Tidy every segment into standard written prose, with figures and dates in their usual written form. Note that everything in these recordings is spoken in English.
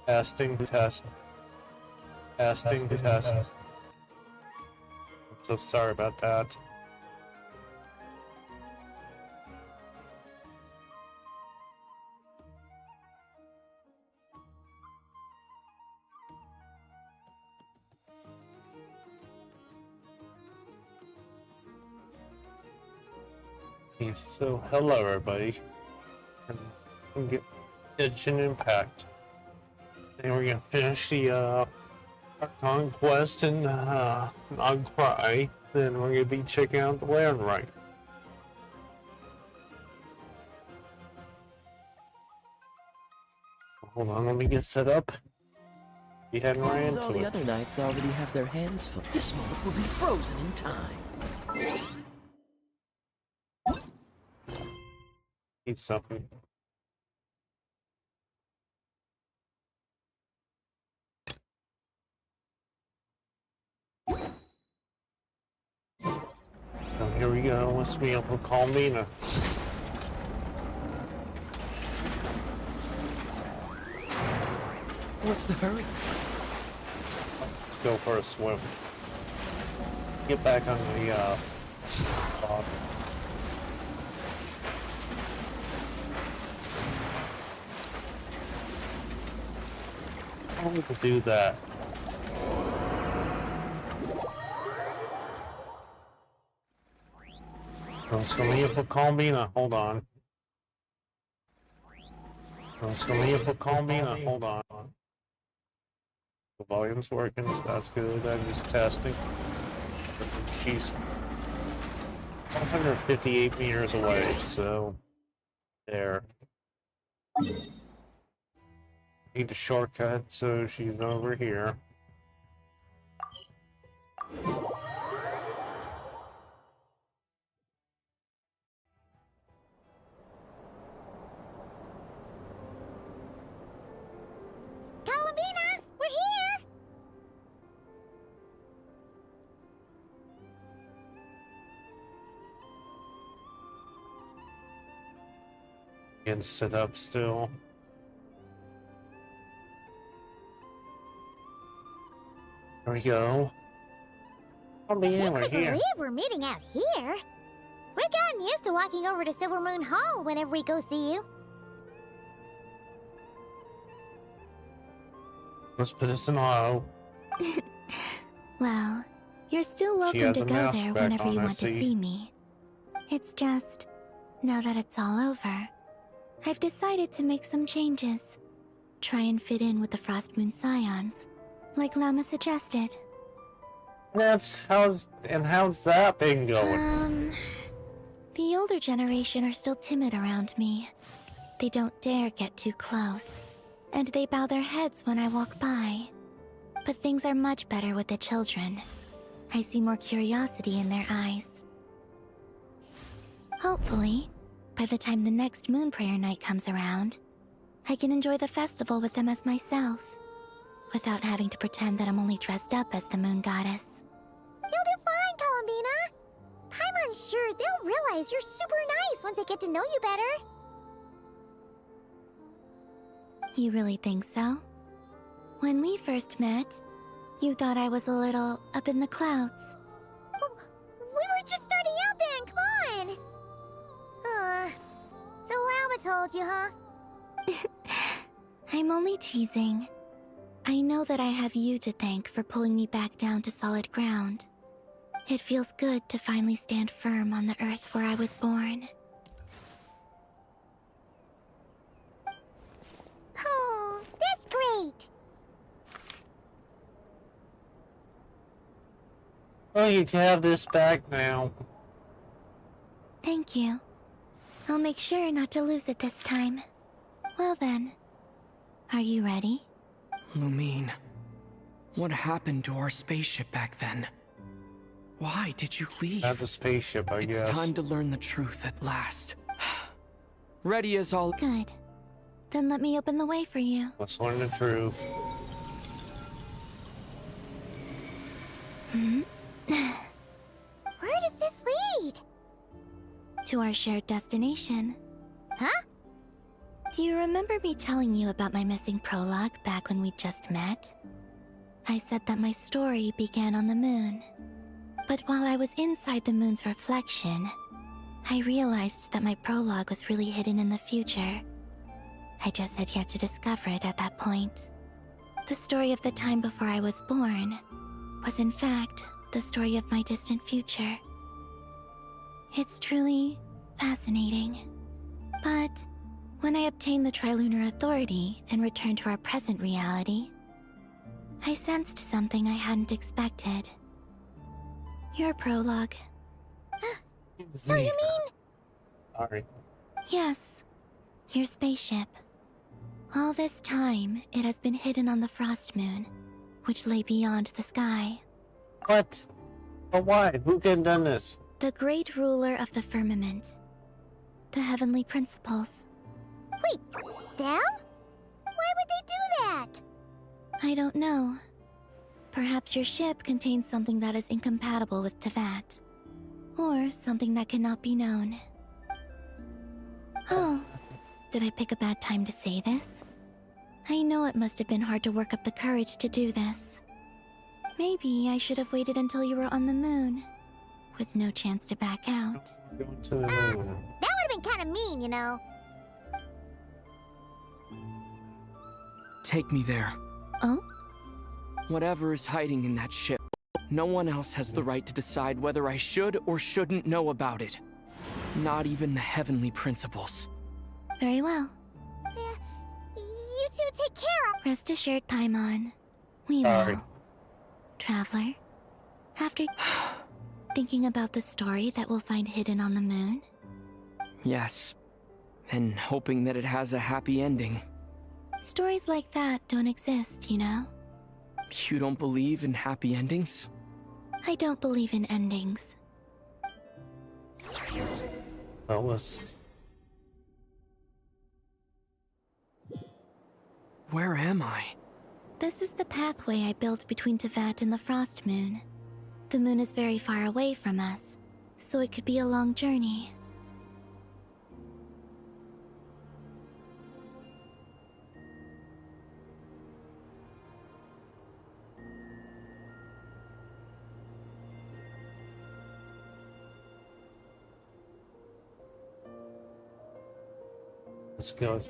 Testing, test. Testing, test. I'm so sorry about that. So, hello everybody. And get Genshin Impact. And we're gonna finish the our conquest and on Rite. Then we're gonna be checking out the land right. Hold on, let me get set up. You hadn't ran into all the other knights already have their hands full. This moment will be frozen in time. Need something. So here we go. Let's be able to call Mina. What's the hurry? Let's go for a swim. Get back on the log. How do we do that? Let's go leave for Calmina. Hold on. Let's go leave for Calmina. Hold on. The volume's working, so that's good. I'm just testing. She's 158 meters away, so there. Need a shortcut, so she's over here. And sit up still. There we go. Oh man, we're here. I believe we're meeting out here. We've gotten used to walking over to Silver Moon Hall whenever we go see you. Let's put us in auto. Well, you're still welcome to go there whenever you want to see me. It's just, now that it's all over, I've decided to make some changes. Try and fit in with the Frost Moon Scions, like Llama suggested. How's that been going? The older generation are still timid around me. They don't dare get too close, and they bow their heads when I walk by. But things are much better with the children. I see more curiosity in their eyes. Hopefully, by the time the next Moon Prayer night comes around, I can enjoy the festival with them as myself, without having to pretend that I'm only dressed up as the Moon Goddess. You'll do fine, Columbina. Paimon's sure they'll realize you're super nice once they get to know you better. You really think so? When we first met, you thought I was a little up in the clouds. Well, we were just starting out then, come on! So Llama told you, huh? I'm only teasing. I know that I have you to thank for pulling me back down to solid ground. It feels good to finally stand firm on the earth where I was born. Oh, that's great! Well, you can have this back now. Thank you. I'll make sure not to lose it this time. Well then, are you ready? Lumine, what happened to our spaceship back then? Why did you leave? Not the spaceship, I guess. It's time to learn the truth at last. Ready as all. Good. Then let me open the way for you. Let's learn the truth. Where does this lead? To our shared destination. Huh? Do you remember me telling you about my missing prologue back when we just met? I said that my story began on the moon. But while I was inside the moon's reflection, I realized that my prologue was really hidden in the future. I just had yet to discover it at that point. The story of the time before I was born was in fact the story of my distant future. It's truly fascinating. But when I obtained the Trilunar Authority and returned to our present reality, I sensed something I hadn't expected. Your prologue. So you mean... Sorry. Yes, your spaceship. All this time, it has been hidden on the Frost Moon, which lay beyond the sky. What? But why? Who could have done this? The great ruler of the firmament. The heavenly principles. Wait, them? Why would they do that? I don't know. Perhaps your ship contains something that is incompatible with Tevat. Or something that cannot be known. Oh, did I pick a bad time to say this? I know it must have been hard to work up the courage to do this. Maybe I should have waited until you were on the moon, with no chance to back out. Going to the moon. That would have been kind of mean, you know. Take me there. Oh? Whatever is hiding in that ship, no one else has the right to decide whether I should or shouldn't know about it. Not even the heavenly principles. Very well. You two take care of... Rest assured, Paimon. We Sorry. will. Traveler, after thinking about the story that we'll find hidden on the moon? Yes. And hoping that it has a happy ending. Stories like that don't exist, you know? You don't believe in happy endings? I don't believe in endings. That was... Where am I? This is the pathway I built between Tevat and the Frost Moon. The moon is very far away from us, so it could be a long journey. Let's go.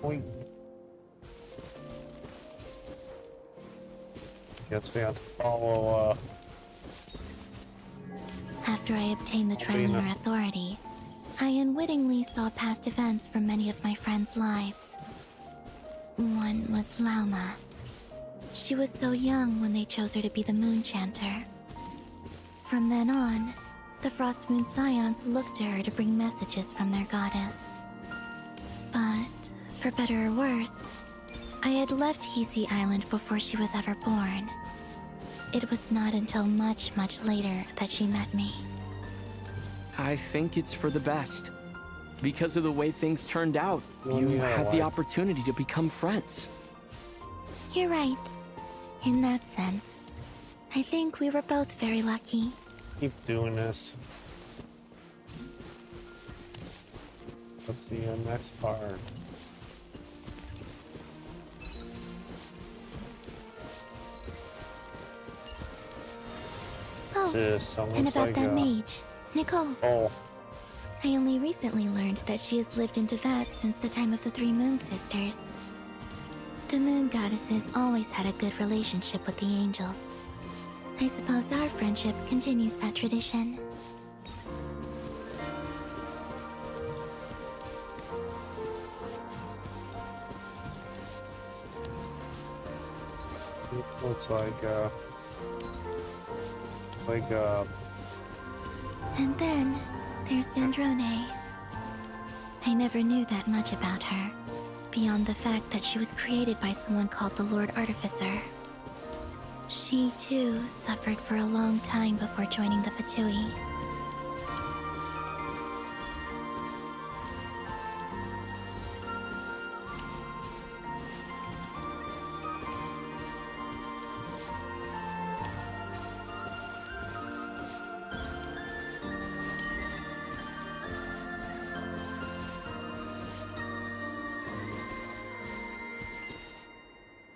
Wait. Guess we have to follow, After I obtained the Trilunar Authority, I unwittingly saw past events from many of my friends' lives. One was Lauma. She was so young when they chose her to be the Moon Chanter. From then on, the Frost Moon Scions looked to her to bring messages from their goddess. But, for better or worse, I had left Hisi Island before she was ever born. It was not until much, much later that she met me. I think it's for the best. Because of the way things turned out, Well, you yeah, had the why? opportunity to become friends. You're right. In that sense, I think we were both very lucky. keep doing this. What's the next part? Oh, This and almost about like that mage, Nicole. Oh, I only recently learned that she has lived in Tevat since the time of the Three Moon Sisters. The Moon Goddesses always had a good relationship with the angels. I suppose our friendship continues that tradition. it looks like And then, there's Zandrone. I never knew that much about her, beyond the fact that she was created by someone called the Lord Artificer. She, too, suffered for a long time before joining the Fatui.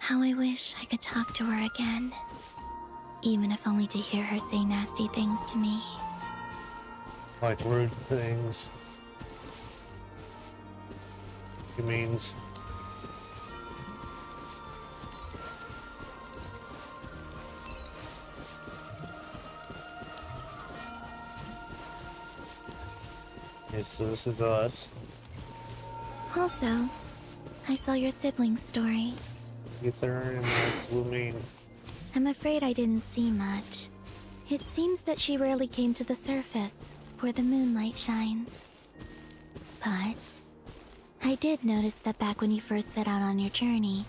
How I wish I could talk to her again. Even if only to hear her say nasty things to me. Like rude things. He means. Okay, so this is us. Also, I saw your siblings' story. Ether and that's Lumine. I'm afraid I didn't see much. It seems that she rarely came to the surface, where the moonlight shines. But I did notice that back when you first set out on your journey,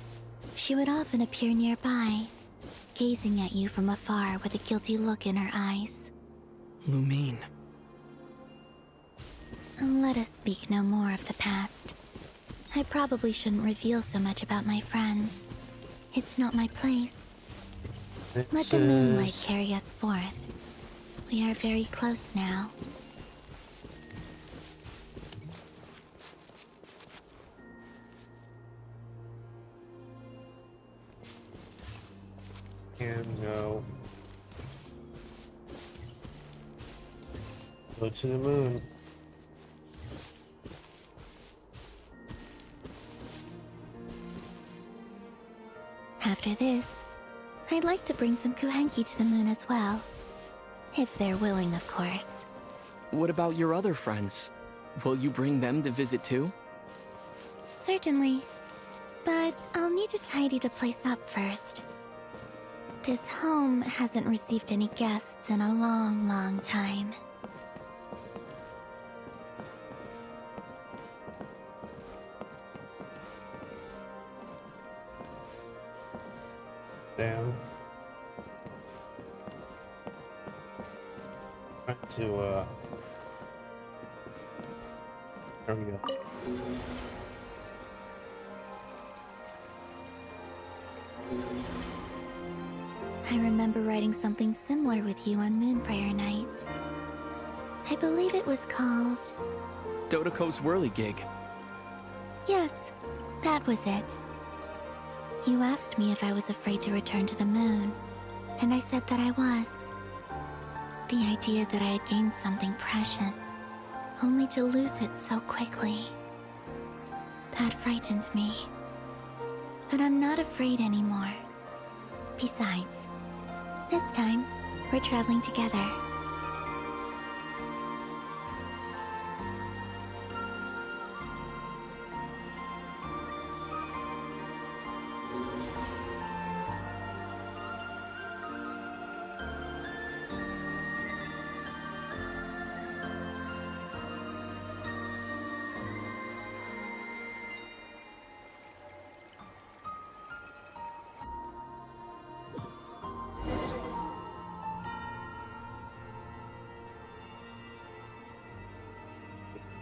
she would often appear nearby, gazing at you from afar with a guilty look in her eyes. Lumine. Let us speak no more of the past. I probably shouldn't reveal so much about my friends. It's not my place. Let the moonlight carry us forth. We are very close now. And go. Go to the moon. After this, I'd like to bring some kuhenki to the moon as well. If they're willing, of course. What about your other friends? Will you bring them to visit too? Certainly. But I'll need to tidy the place up first. This home hasn't received any guests in a long, long time. Down. Back to there we go. I remember writing something similar with you on Moon Prayer Night. I believe it was called... Dodoko's whirligig. Yes, that was it. You asked me if I was afraid to return to the moon, and I said that I was. The idea that I had gained something precious, only to lose it so quickly. That frightened me. But I'm not afraid anymore. Besides, this time, we're traveling together.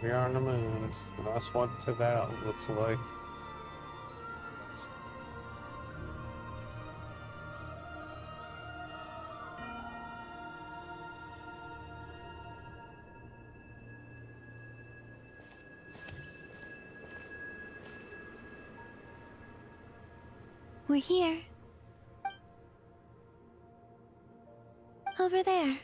We are on the moon. That's what that looks like. We're here. Over there.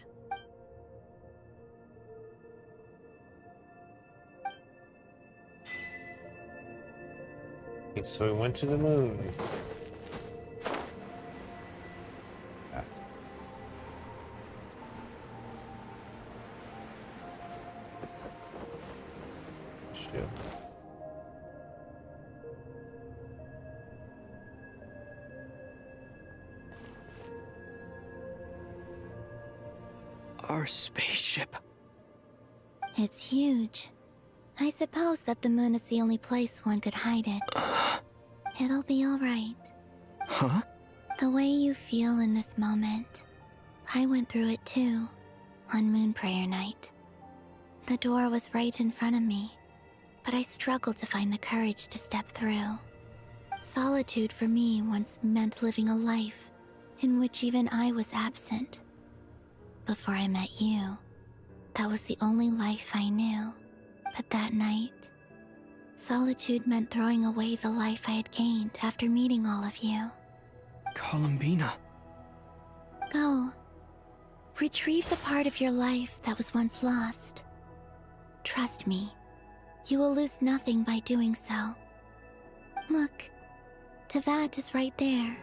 Okay, so we went to the moon. Shit. Our spaceship. It's huge. I suppose that the moon is the only place one could hide it. It'll be all right. Huh? The way you feel in this moment, I went through it too, on Moon Prayer Night. The door was right in front of me, but I struggled to find the courage to step through. Solitude for me once meant living a life in which even I was absent. Before I met you, that was the only life I knew. But that night, solitude meant throwing away the life I had gained after meeting all of you. Columbina. Go. Retrieve the part of your life that was once lost. Trust me, you will lose nothing by doing so. Look, Tevat is right there.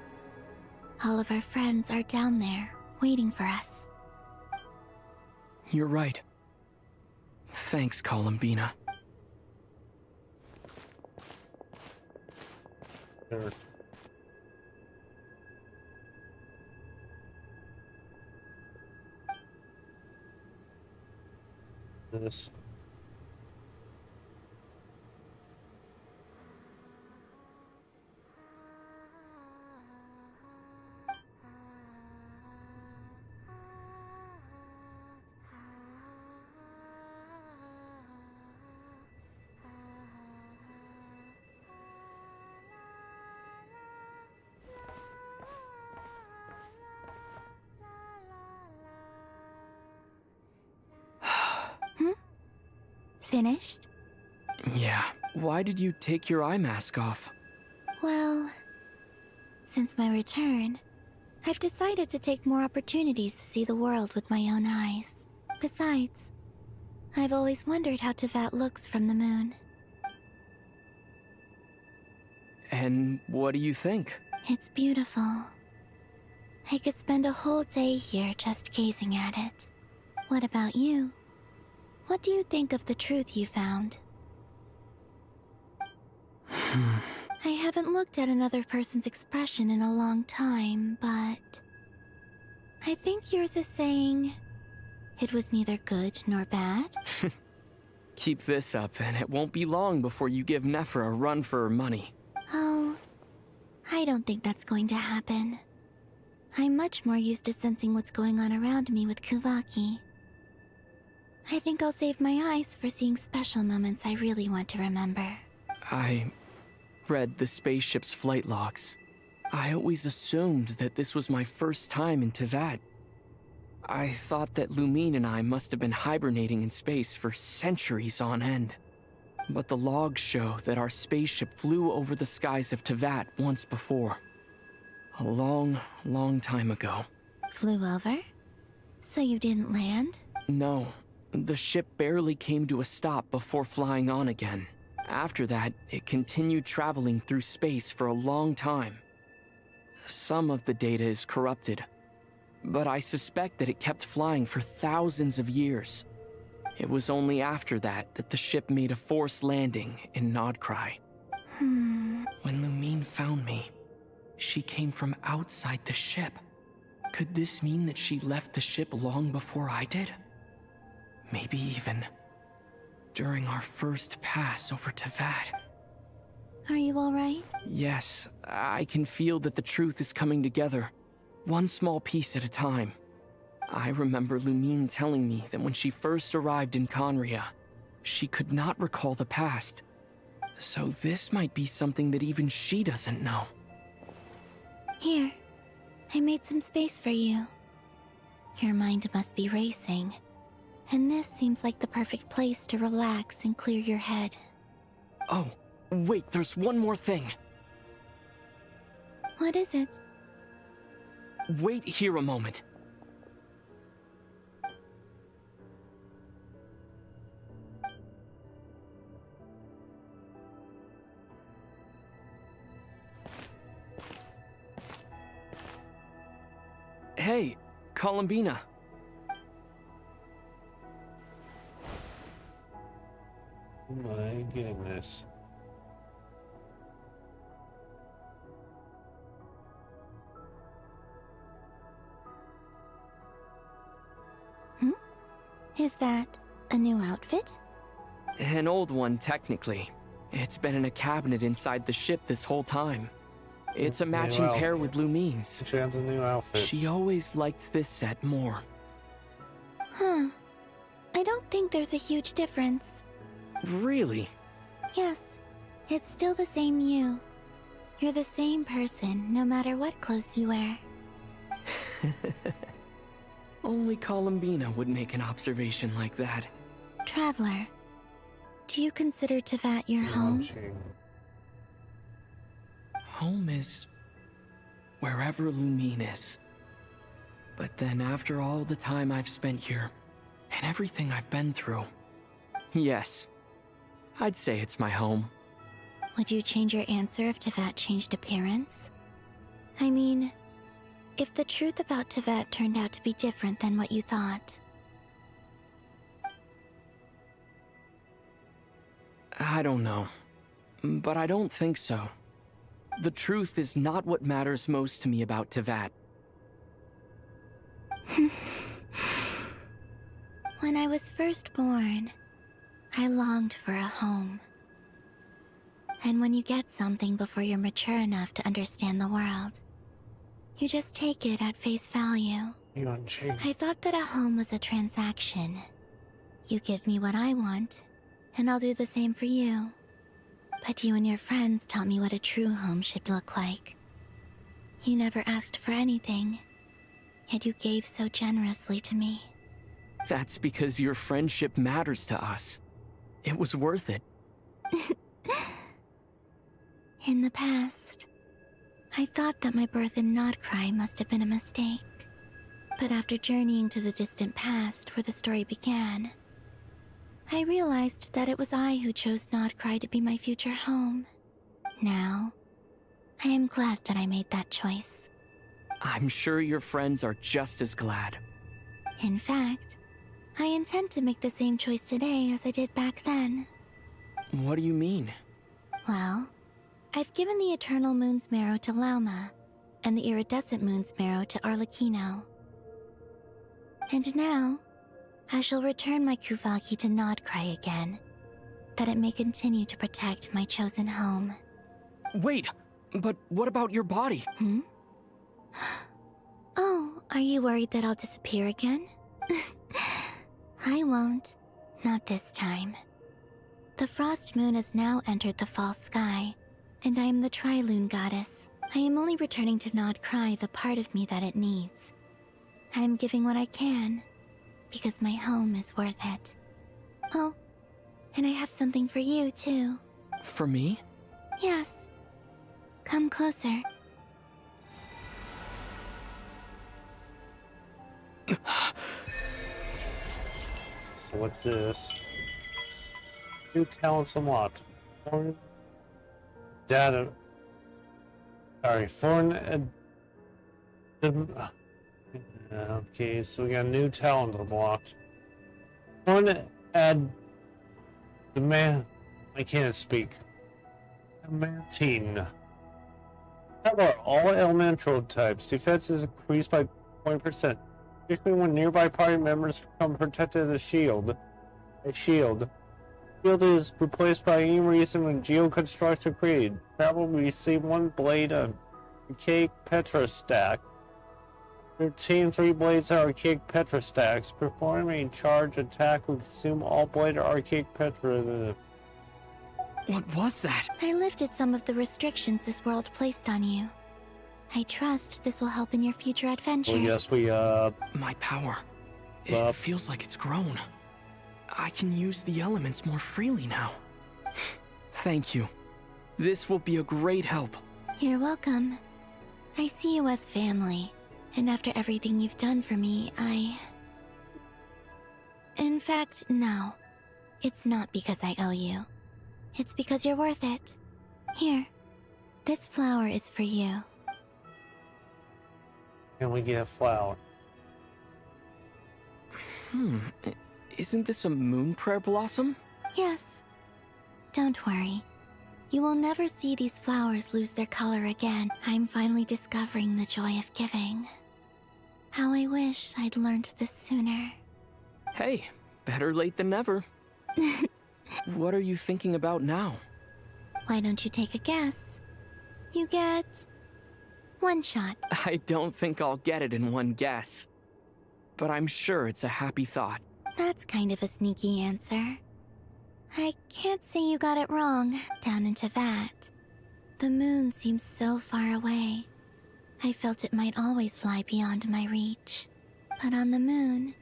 All of our friends are down there, waiting for us. You're right. Thanks, Columbina. There. This. Finished? Yeah. Why did you take your eye mask off? Well, since my return, I've decided to take more opportunities to see the world with my own eyes. Besides, I've always wondered how Tevat looks from the moon. And what do you think? It's beautiful. I could spend a whole day here just gazing at it. What about you? What do you think of the truth you found? I haven't looked at another person's expression in a long time, but I think yours is saying it was neither good nor bad. Keep this up, and it won't be long before you give Nephra a run for her money. Oh, I don't think that's going to happen. I'm much more used to sensing what's going on around me with Kuvaki. I think I'll save my eyes for seeing special moments I really want to remember. I read the spaceship's flight logs. I always assumed that this was my first time in Tevat. I thought that Lumine and I must have been hibernating in space for centuries on end. But the logs show that our spaceship flew over the skies of Tevat once before. A long, long time ago. Flew over? So you didn't land? No. The ship barely came to a stop before flying on again. After that, it continued traveling through space for a long time. Some of the data is corrupted, but I suspect that it kept flying for thousands of years. It was only after that that the ship made a forced landing in Nodcry. When Lumine found me, she came from outside the ship. Could this mean that she left the ship long before I did? Maybe even during our first pass over Tevat. Are you alright? Yes, I can feel that the truth is coming together, one small piece at a time. I remember Lumine telling me that when she first arrived in Conria, she could not recall the past. So this might be something that even she doesn't know. Here, I made some space for you. Your mind must be racing, and this seems like the perfect place to relax and clear your head. Oh, wait, there's one more thing. What is it? Wait here a moment. Hey, Columbina. My goodness. Is that a new outfit? An old one, technically. It's been in a cabinet inside the ship this whole time. It's a New matching pair outfit. with Lumine's. She has a new outfit. She always liked this set more. Huh. I don't think there's a huge difference. Really? Yes, it's still the same you. You're the same person, no matter what clothes you wear. Only Columbina would make an observation like that. Traveler, do you consider Tevat your home? Watching. Home is wherever Lumine is. But then after all the time I've spent here, and everything I've been through, yes, I'd say it's my home. Would you change your answer if Tevat changed appearance? I mean, if the truth about Tevat turned out to be different than what you thought. I don't know, but I don't think so. The truth is not what matters most to me about Tevat. When I was first born, I longed for a home. And when you get something before you're mature enough to understand the world, you just take it at face value. You unchanged. I thought that a home was a transaction. You give me what I want, and I'll do the same for you. But you and your friends taught me what a true home should look like. You never asked for anything, yet you gave so generously to me. That's because your friendship matters to us. It was worth it. In the past, I thought that my birth in Nodcry must have been a mistake. But after journeying to the distant past where the story began, I realized that it was I who chose Nodcry to be my future home. Now, I am glad that I made that choice. I'm sure your friends are just as glad. In fact, I intend to make the same choice today as I did back then. What do you mean? Well, I've given the Eternal Moon's Marrow to Lauma, and the Iridescent Moon's Marrow to Arlecchino. And now, I shall return my Kuvagi to Nodcry again, that it may continue to protect my chosen home. Wait, but what about your body? Oh, are you worried that I'll disappear again? I won't. Not this time. The Frost Moon has now entered the false sky, and I am the Trilune Goddess. I am only returning to Nodcry the part of me that it needs. I am giving what I can, because my home is worth it. Oh, and I have something for you, too. For me? Yes. Come closer. So what's this? New talents unlocked. Foreign data. Sorry, okay, so we got a new talent unlocked. Foreign add the man. I can't speak. Adamantine. Cover all elemental types. Defense is increased by 20%. Particularly when nearby party members become protected as a shield. Shield is replaced by any reason when geoconstructs are created. Travel will receive one blade of archaic Petra stack. 3 blades of archaic Petra stacks. Performing a charge attack will consume all blade of archaic Petra. What was that? I lifted some of the restrictions this world placed on you. I trust this will help in your future adventures. Well, yes, we, My power. It feels like it's grown. I can use the elements more freely now. Thank you. This will be a great help. You're welcome. I see you as family, and after everything you've done for me, In fact, no. It's not because I owe you. It's because you're worth it. Here. This flower is for you. Can we get a flower? Isn't this a moon prayer blossom? Yes. Don't worry. You will never see these flowers lose their color again. I'm finally discovering the joy of giving. How I wish I'd learned this sooner. Hey, better late than never. What are you thinking about now? Why don't you take a guess? You get... one shot. I don't think I'll get it in one guess. But I'm sure it's a happy thought. That's kind of a sneaky answer. I can't say you got it wrong. Down into that. The moon seems so far away. I felt it might always lie beyond my reach. But on the moon,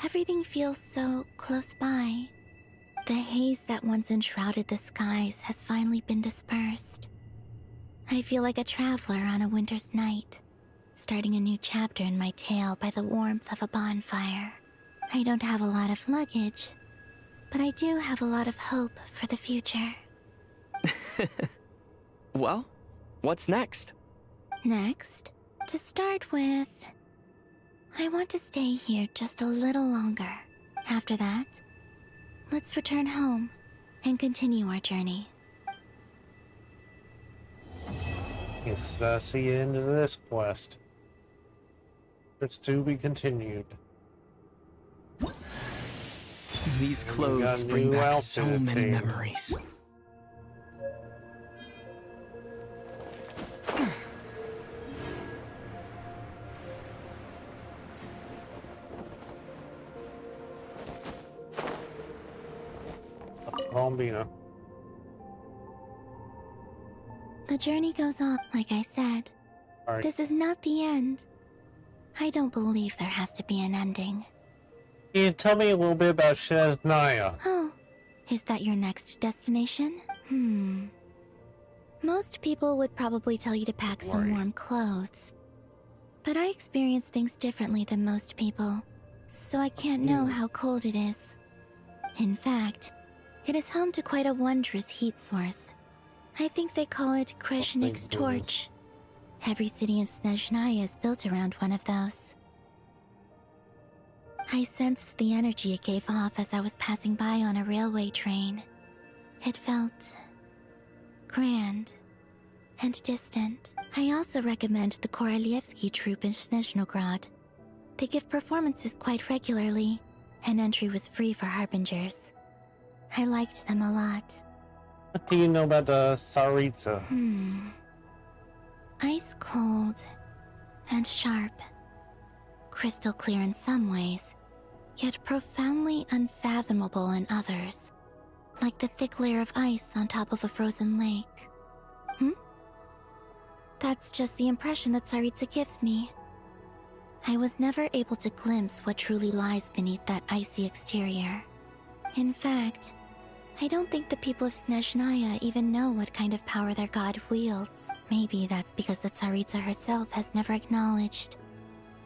everything feels so close by. The haze that once enshrouded the skies has finally been dispersed. I feel like a traveler on a winter's night, starting a new chapter in my tale by the warmth of a bonfire. I don't have a lot of luggage, but I do have a lot of hope for the future. Well, what's next? Next, to start with, I want to stay here just a little longer. After that, let's return home and continue our journey. Yes, that's the end of this quest. It's to be continued. These And we got clothes a bring new back outfit so many team. memories. Colombina. The journey goes on, like I said. Alright. This is not the end. I don't believe there has to be an ending. Can you tell me a little bit about Shaznia? Oh, is that your next destination? Most people would probably tell you to pack some Right. warm clothes. But I experience things differently than most people, so I can't know how cold it is. In fact, it is home to quite a wondrous heat source. I think they call it Kreshnik's thank goodness. torch. Every city in Snezhnaya is built around one of those. I sensed the energy it gave off as I was passing by on a railway train. It felt grand and distant. I also recommend the Korolievsky troupe in Snezhnograd. They give performances quite regularly, and entry was free for harbingers. I liked them a lot. What do you know about the Tsaritsa? Ice cold and sharp. Crystal clear in some ways, yet profoundly unfathomable in others. Like the thick layer of ice on top of a frozen lake. That's just the impression that Tsaritsa gives me. I was never able to glimpse what truly lies beneath that icy exterior. In fact, I don't think the people of Snezhnaya even know what kind of power their god wields. Maybe that's because the Tsaritsa herself has never acknowledged,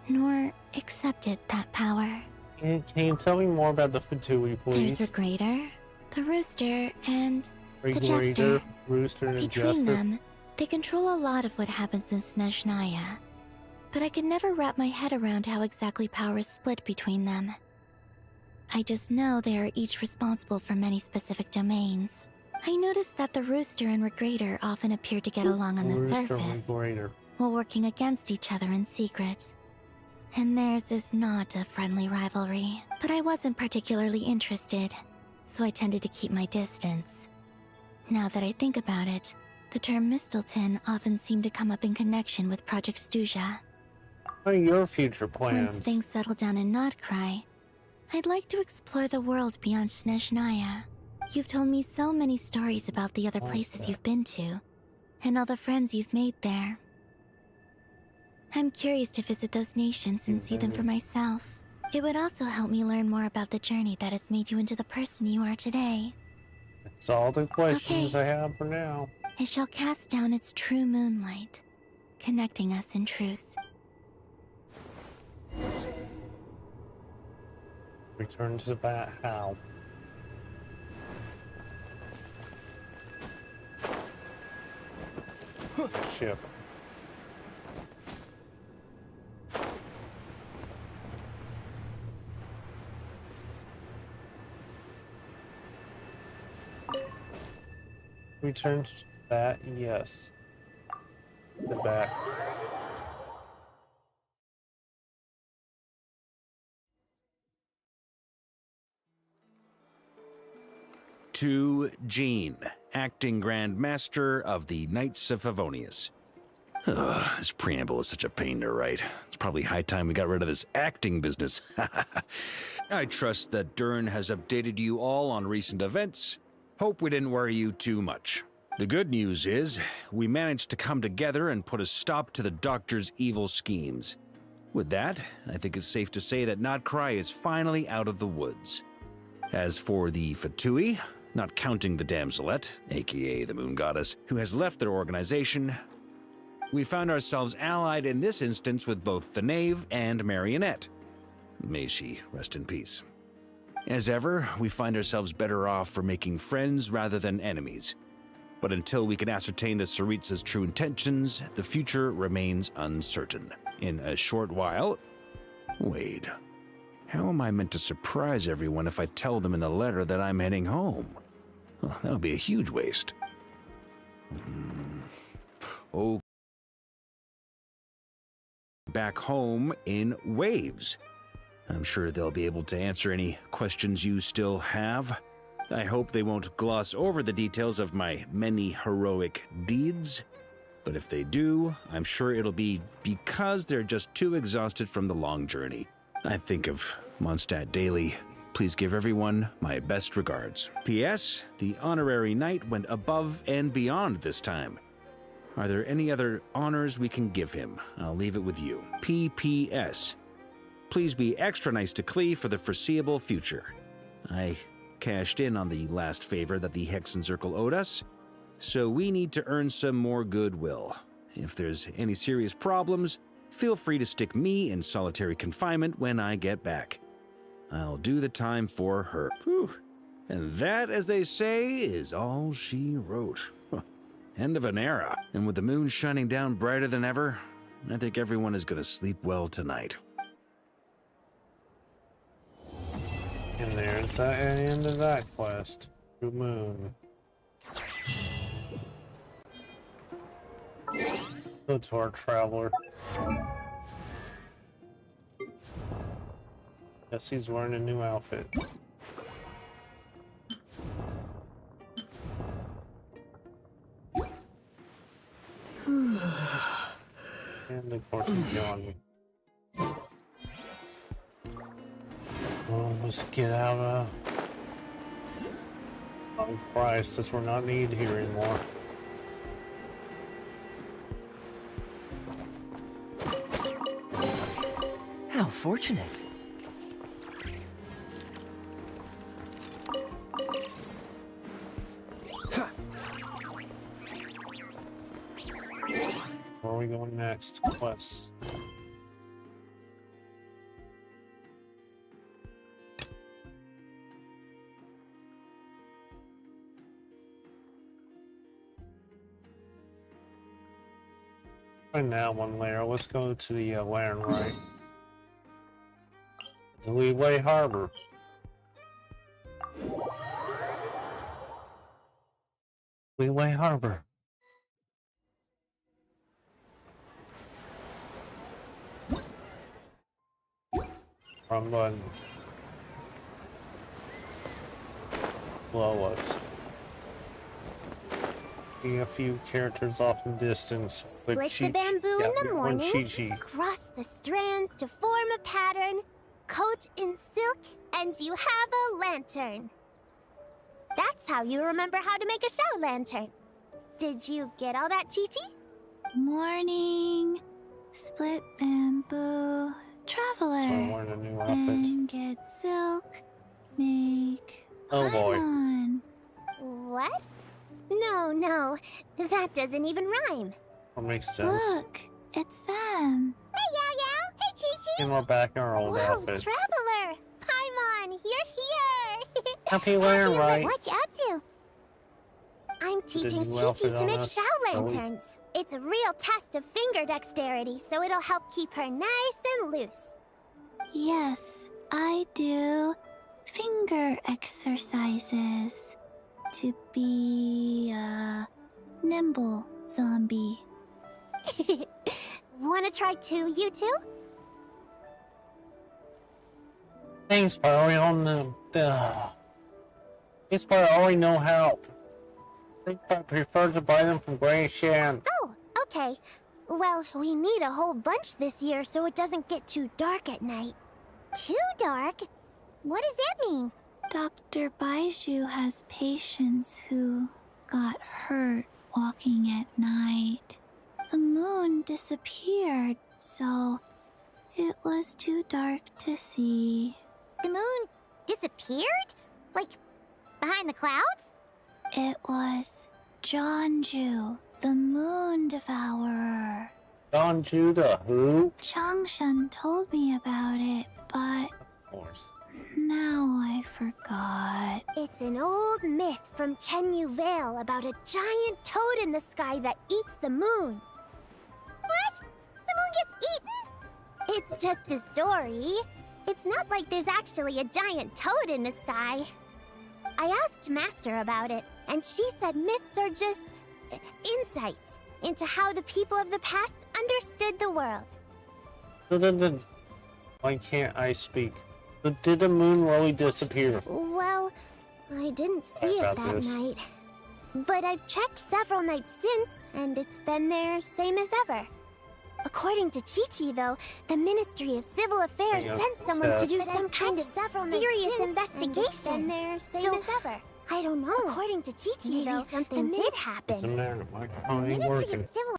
nor accepted that power. Can you tell me more about the Fatui, please? There's Regrator, the Rooster, and the Regulator, Jester. Rooster, and Between Jester. them, they control a lot of what happens in Snezhnaya. But I can never wrap my head around how exactly power is split between them. I just know they are each responsible for many specific domains. I noticed that the Rooster and Regrator often appear to get along on the Rooster, surface, Regulator. while working against each other in secret. And theirs is not a friendly rivalry. But I wasn't particularly interested, so I tended to keep my distance. Now that I think about it, the term Mistelton often seemed to come up in connection with Project Stuja. What are your future plans? Once things settle down in Notcry, I'd like to explore the world beyond Snezhnaya. You've told me so many stories about the other places you've been to, and all the friends you've made there. I'm curious to visit those nations and see them for myself. It would also help me learn more about the journey that has made you into the person you are today. That's all the questions Okay. I have for now. It shall cast down its true moonlight, connecting us in truth. Return to the Bat How? Ship. Return to the Bat, yes. The Bat. To Jean, acting Grand Master of the Knights of Favonius. Ugh, this preamble is such a pain to write. It's probably high time we got rid of this acting business. I trust that Dern has updated you all on recent events. Hope we didn't worry you too much. The good news is, we managed to come together and put a stop to the Doctor's evil schemes. With that, I think it's safe to say that Notcry is finally out of the woods. As for the Fatui, not counting the damselette, aka the moon goddess, who has left their organization. We found ourselves allied in this instance with both the knave and Marionette. May she rest in peace. As ever, we find ourselves better off for making friends rather than enemies. But until we can ascertain the Tsaritsa's true intentions, the future remains uncertain. In a short while... Wait. How am I meant to surprise everyone if I tell them in the letter that I'm heading home? Well, that would be a huge waste. Oh. Back home in Waves. I'm sure they'll be able to answer any questions you still have. I hope they won't gloss over the details of my many heroic deeds. But if they do, I'm sure it'll be because they're just too exhausted from the long journey. I think of Mondstadt daily. Please give everyone my best regards. P.S. The honorary knight went above and beyond this time. Are there any other honors we can give him? I'll leave it with you. P.P.S. Please be extra nice to Klee for the foreseeable future. I cashed in on the last favor that the Hexen Circle owed us, so we need to earn some more goodwill. If there's any serious problems, feel free to stick me in solitary confinement when I get back. I'll do the time for her. Whew. And that, as they say, is all she wrote. End of an era. And with the moon shining down brighter than ever, I think everyone is going to sleep well tonight. And there's the end of that quest. Blue Moon. Go to our traveler. Guess he's wearing a new outfit. And of course he's gone. Well, let's get out of Christ, since we're not needed here anymore. How fortunate. Where are we going next? Quests. Find that one later. Let's go to the land right. The Leeway Harbor. Leeway Harbor. Wrong button. Below us. See a few characters off in the distance. Split the bamboo in the morning, Chi-Chi. cross the strands to form a pattern, coat in silk, and you have a lantern. That's how you remember how to make a show lantern. Did you get all that, Chi-Chi? Morning, split bamboo, So I'm traveler, wearing a new outfit. then get silk, make Oh boy. pylon. What? No, that doesn't even rhyme. That makes sense. Look, it's them. Hey, Yao, hey, Chi-Chi. And we're back in our old Whoa, outfit. Traveler! Paimon, you're here! Happy land, Happy, right? what you up to? I'm teaching new Chi-Chi outfit to on make us? show Are we? lanterns. It's a real test of finger dexterity, so it'll help keep her nice and loose. Yes, I do finger exercises to be a nimble zombie. Wanna try too, you two? Thanks, but I already don't know. Thanks, but I already know how. I think I prefer to buy them from Gray Shan. Oh, okay. Well, we need a whole bunch this year so it doesn't get too dark at night. Too dark? What does that mean? Dr. Baiju has patients who got hurt walking at night. The moon disappeared, so it was too dark to see. The moon disappeared? Like Behind the clouds? It was Jonju, the Moon Devourer. Don Judah, who? Changshan told me about it, but Of course. now I forgot. It's an old myth from Chenyu Vale about a giant toad in the sky that eats the moon. What? The moon gets eaten? It's just a story. It's not like there's actually a giant toad in the sky. I asked Master about it, and she said myths are just insights into how the people of the past understood the world. Why can't I speak? Did the moon really disappear? Well, I didn't see it About that this. night. But I've checked several nights since, and it's been there same as ever. According to Chi-Chi, though, the Ministry of Civil Affairs Yeah, sent someone to do but some kind of serious investigation. There, same as ever. I don't know. According to Chi-Chi, Maybe though, something did What's the happen. matter? My phone ain't Ministry working. of Civil.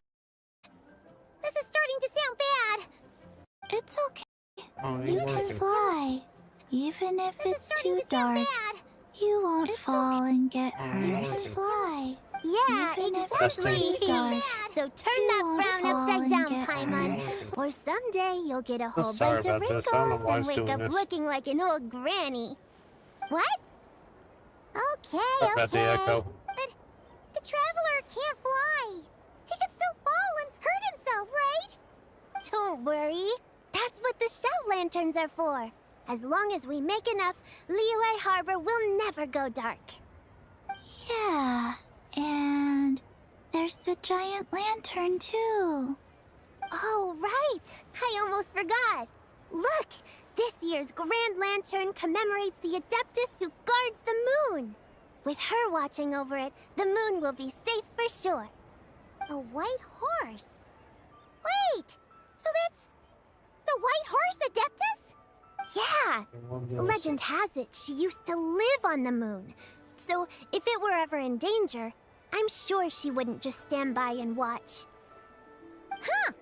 This is starting to sound bad. It's okay. Oh, it You ain't can working. fly. Even if This is it's starting too to sound dark, bad. you won't It's fall and get Oh, hurt. you You can can fly. Yeah, Even if it's exactly. too dark, So turn you that won't frown fall upside and down, get Paimon. hurt. Or someday you'll get a whole sorry bunch of about this. I don't know wrinkles why and it's wake doing up this. looking like an old granny. What? Okay, Sorry about the okay. echo. But the traveler can't fly. He can still fall and hurt himself, right? Don't worry. That's what the shout lanterns are for. As long as we make enough, Liyue Harbor will never go dark. Yeah, and there's the giant lantern too. Oh, right! I almost forgot! Look! This year's Grand Lantern commemorates the Adeptus who guards the moon! With her watching over it, the moon will be safe for sure. A white horse? Wait! So that's the white horse Adeptus? Yeah! Legend has it she used to live on the moon. So if it were ever in danger, I'm sure she wouldn't just stand by and watch. Huh!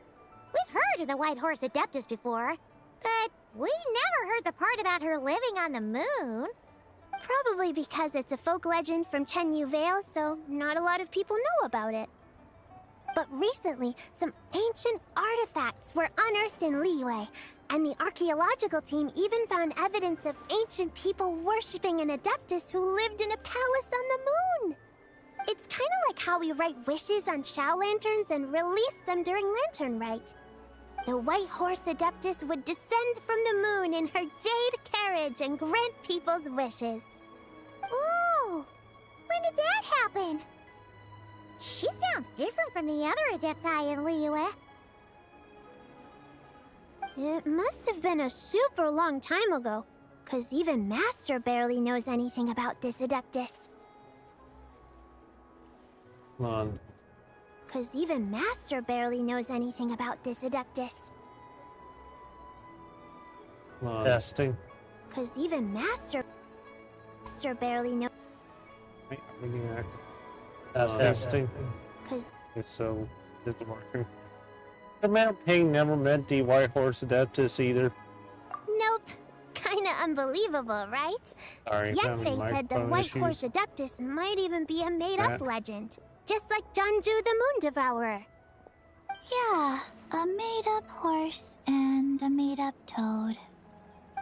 We've heard of the White Horse Adeptus before, but we never heard the part about her living on the moon. Probably because it's a folk legend from Chenyu Vale, so not a lot of people know about it. But recently, some ancient artifacts were unearthed in Liyue, and the archaeological team even found evidence of ancient people worshipping an Adeptus who lived in a palace on the moon. It's kind of like how we write wishes on Shao lanterns and release them during Lantern Rite. The White Horse Adeptus would descend from the moon in her jade carriage and grant people's wishes. Ooh! When did that happen? She sounds different from the other Adepti in Liyue. It must have been a super long time ago, 'cause even Master barely knows anything about this Adeptus. Come on. 'Cause even Master barely knows anything about this Adeptus. Come on. Testing. 'Cause even Master barely knows. Wait, I'm reading that. Testing. 'Cause Okay, so is it working? The Mount Ping never met the White Horse Adeptus either. nope. Kinda unbelievable, right? Sorry, I'm having Yenfei said the microphone White issues. Horse Adeptus might even be a made-up legend. Just like Jonju the Moon Devourer. Yeah, a made-up horse and a made-up toad.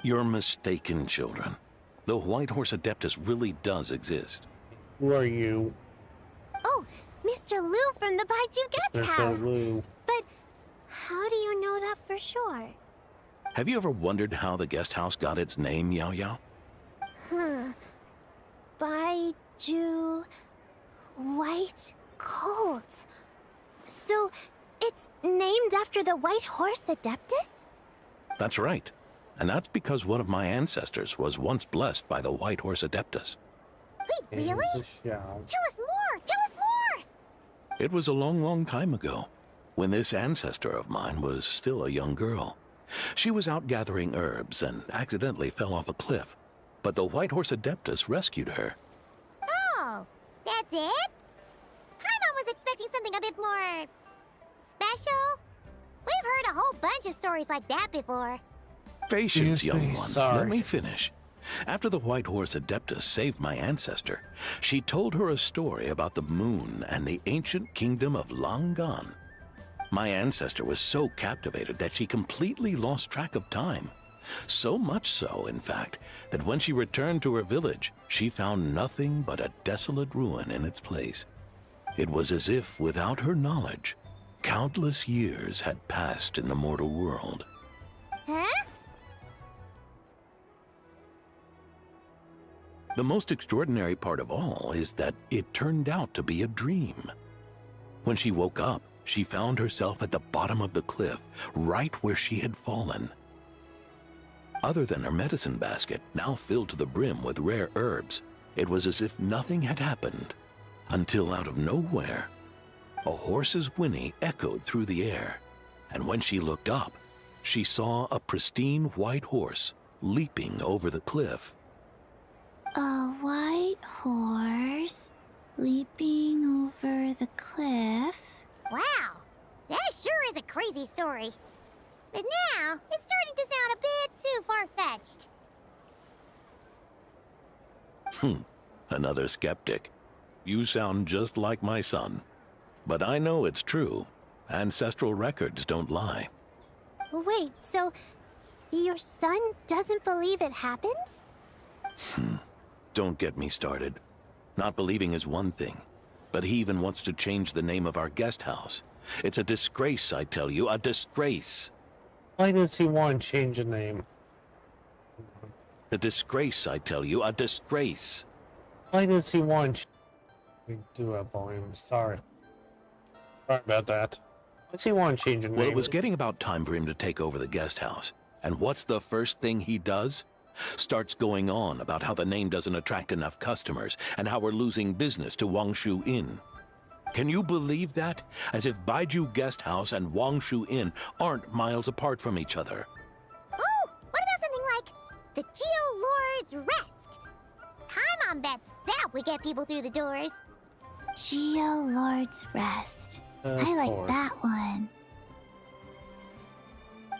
You're mistaken, children. The White Horse Adeptus really does exist. Who are you? Oh, Mr. Liu from the Baiju Guest House. Mr. Lou. But how do you know that for sure? Have you ever wondered how the guest house got its name, Yao Yao? Baiju White Colt. So it's named after the White Horse Adeptus? That's right. And that's because one of my ancestors was once blessed by the White Horse Adeptus. Wait, really? It's a shout. Tell us more! Tell us more! It was a long, long time ago, when this ancestor of mine was still a young girl. She was out gathering herbs and accidentally fell off a cliff, but the White Horse Adeptus rescued her. Oh, that's it? Paimon was expecting something a bit more special. We've heard a whole bunch of stories like that before. Patience, Excuse me, young one. sorry. Let me finish. After the White Horse Adeptus saved my ancestor, she told her a story about the moon and the ancient kingdom of Long Gone. My ancestor was so captivated that she completely lost track of time. So much so, in fact, that when she returned to her village, she found nothing but a desolate ruin in its place. It was as if, without her knowledge, countless years had passed in the mortal world. Huh? The most extraordinary part of all is that it turned out to be a dream. When she woke up, she found herself at the bottom of the cliff, right where she had fallen. Other than her medicine basket, now filled to the brim with rare herbs, it was as if nothing had happened, until out of nowhere, a horse's whinny echoed through the air, and when she looked up, she saw a pristine white horse leaping over the cliff. A white horse leaping over the cliff? Wow, that sure is a crazy story. But now, it's starting to sound a bit too far-fetched. Another skeptic. You sound just like my son. But I know it's true. Ancestral records don't lie. Wait, so your son doesn't believe it happened? Don't get me started. Not believing is one thing, but he even wants to change the name of our guest house. It's a disgrace, I tell you, a disgrace. Why does he want to change the name? A disgrace, I tell you, a disgrace. Why does he want to... We do have volume, sorry. Sorry about that. Why does he want to change the name? Well, it was getting about time for him to take over the guest house. And what's the first thing he does? Starts going on about how the name doesn't attract enough customers and how we're losing business to Wangshu Inn. Can you believe that? As if Baiju Guest House and Wangshu Inn aren't miles apart from each other. Oh, what about something like the Geo Lord's Rest? Hi, Mom bets that would get people through the doors. Geo Lord's Rest. I like that one.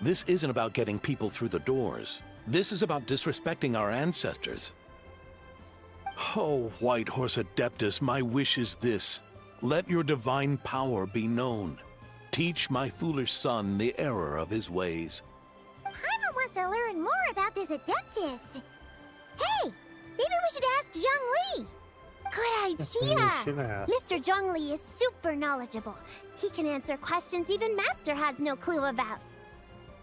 This isn't about getting people through the doors. This is about disrespecting our ancestors. Oh, White Horse Adeptus, my wish is this. Let your divine power be known. Teach my foolish son the error of his ways. Paimon wants to learn more about this Adeptus. Hey, maybe we should ask Zhang Li. Good That's what we idea. should ask. Mr. Zhang Li is super knowledgeable. He can answer questions even Master has no clue about.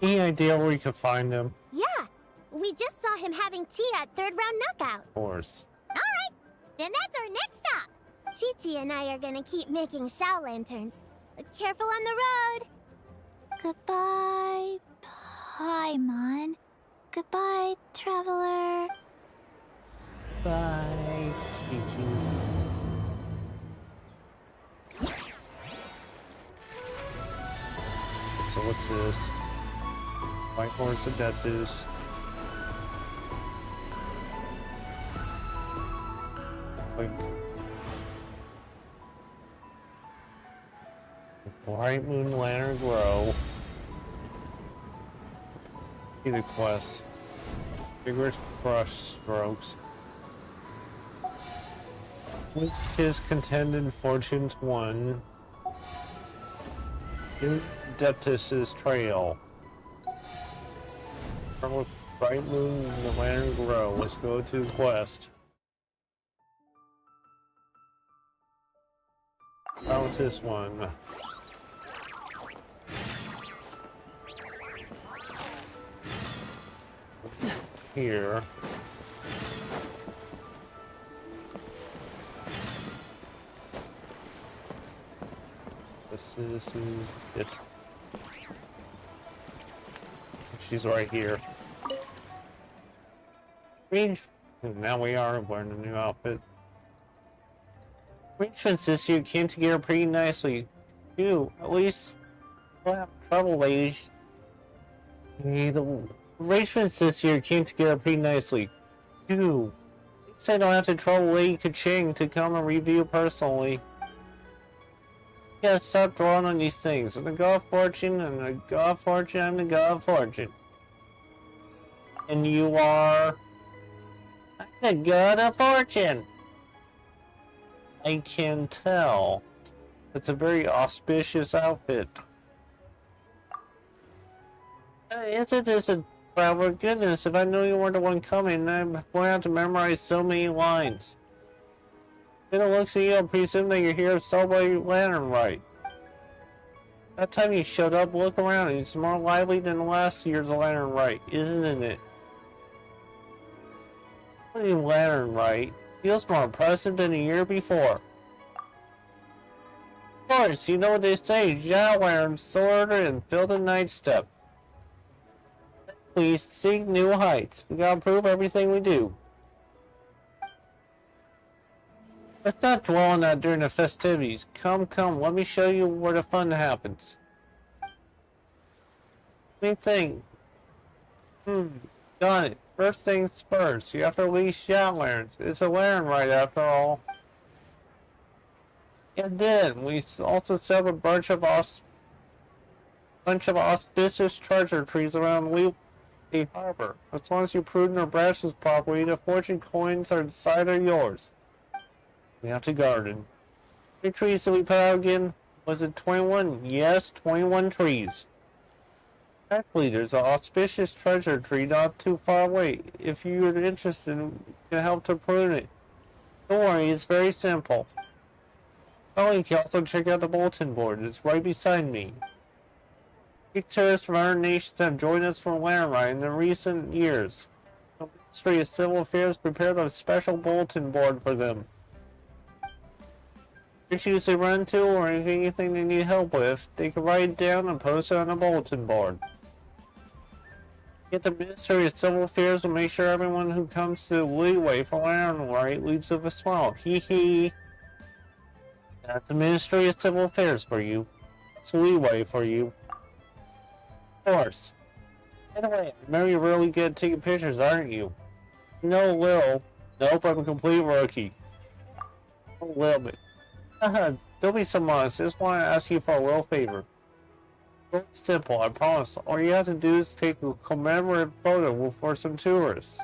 Any idea where we could find him? Yeah, we just saw him having tea at third round knockout. Of course. Alright, then that's our next stop. Chi-Chi and I are gonna keep making Shao lanterns. Careful on the road. Goodbye, Paimon. Goodbye, traveler. Bye. So what's this? White Horse Adeptus. Wait. Bright Moon Lantern Grow. See the quest. Vigorous brush strokes. With his contended fortunes won. In Adeptus' trail. From with Bright Moon and the Lantern Grow. Let's go to the quest. How was this one? Here. This is it. She's right here. Range. Now we are wearing a new outfit. Arrangements this year came together pretty nicely. Too. At least we'll have trouble, ladies. The arrangements this year came together pretty nicely. Too. At least I don't have to trouble Lady Kaching to come and review personally. Yeah, stop dwelling on these things. I'm the god of fortune, and the god of fortune, I'm the god of fortune. And you are... The God of Fortune! I can tell. It's a very auspicious outfit. Isn't this a traveler? Goodness, if I knew you weren't the one coming, I'm going to have to memorize so many lines. Then it looks at you, I presume that you're here to celebrate Lantern Rite. That time you showed up, look around, and it's more lively than last year's Lantern Rite, isn't it? What do you mean Lantern Rite? Feels more impressive than the year before. Of course, you know what they say, Jalanterns soared and filled the night step. Please seek new heights. We gotta improve everything we do. Let's not dwell on that during the festivities. Come, let me show you where the fun happens. Let me think. Got it. First things first, you have to release Shadowlands. It's a Lantern Rite after all. And then, we also set up a bunch of auspicious treasure trees around the harbor. As long as you prune their branches properly, the fortune coins are inside are yours. We have to garden. How many trees did we put out again? Was it 21? Yes, 21 trees. Actually, there's an auspicious treasure tree not too far away. If you're interested, we can help to prune it. Don't worry, it's very simple. Oh, you can also check out the bulletin board. It's right beside me. Big tourists from other nations have joined us from Lantern Rite in the recent years. The Ministry of Civil Affairs prepared a special bulletin board for them. Issues they run into or anything they need help with, they can write it down and post it on the bulletin board. Get the Ministry of Civil Affairs and make sure everyone who comes to Leeway for Lantern Rite leaves with a smile. Hee hee. That's the Ministry of Civil Affairs for you. It's Leeway for you. Of course. Anyway, remember you're really good at taking pictures, aren't you? No, little. Nope, I'm a complete rookie. A little bit. Don't be so modest. I just want to ask you for a little favor. It's simple, I promise. All you have to do is take a commemorative photo for some tourists.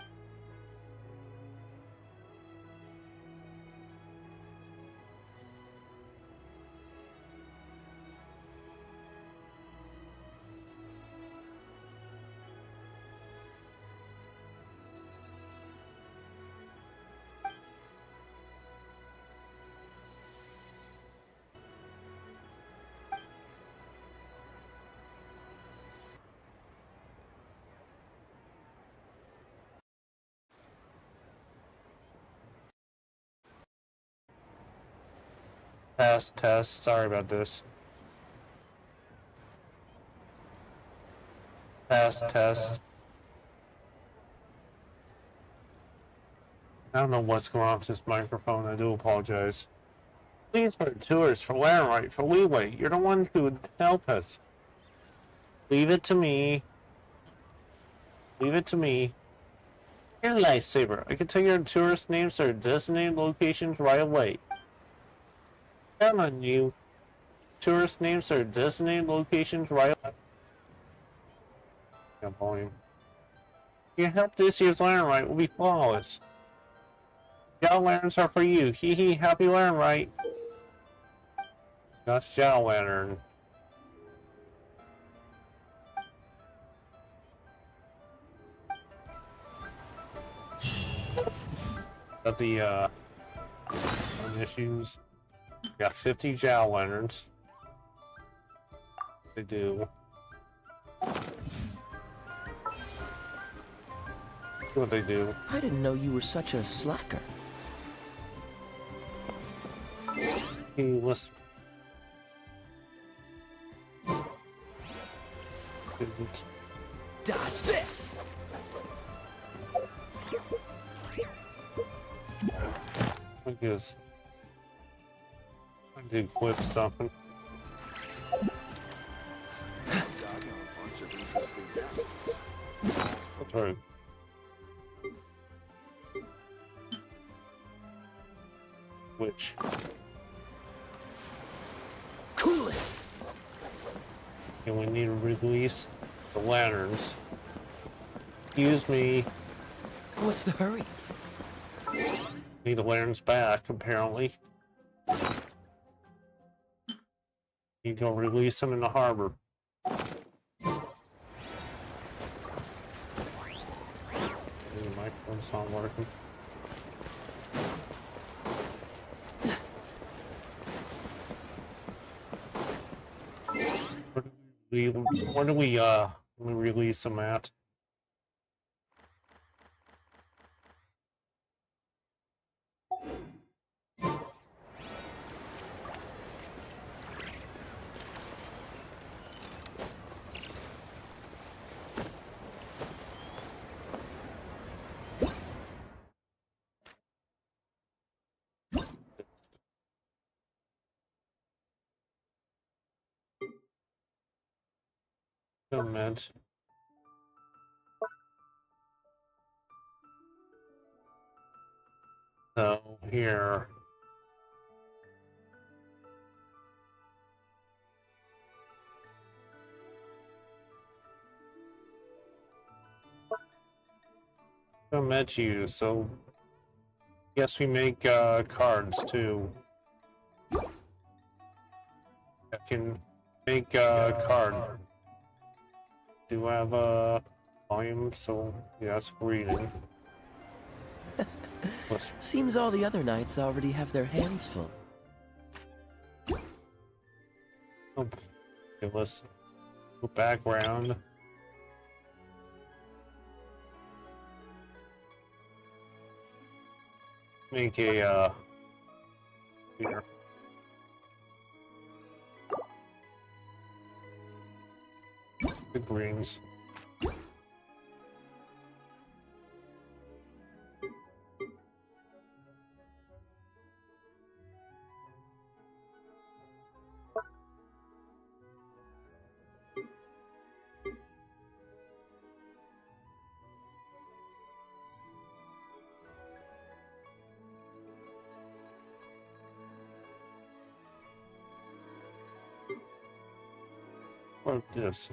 Pass test. Sorry about this. Pass test. I don't know what's going on with this microphone. I do apologize. Please, for tourists, for Lantern Rite, for Leeway. You're the one who would help us. Leave it to me. Leave it to me. Here's a lightsaber. I can tell your tourist names or designated locations right away. Count on you. Tourist names are designated locations right away. Yeah, volume. Your help this year's Lantern Rite will be flawless. Shadow Lanterns are for you. Hee hee, happy Lantern Rite. That's Shadow Lantern. Got the issues. Got 50 Jowl Lanterns. They do. What they do. I didn't know you were such a slacker. He was. Didn't. Dodge this! I guess. I did flip something. That's right. Which? Cool it! And we need to release the lanterns. Excuse me. What's the hurry? Need the lanterns back, apparently. You go release them in the harbor. The microphone's not working. Where do we release them at? Comment. So here. I met you, so guess we make cards too. I can make a card. Do have a volume, so yes, reading. Seems all the other knights already have their hands full. Okay, let's go background. Make a here. The greens. What this?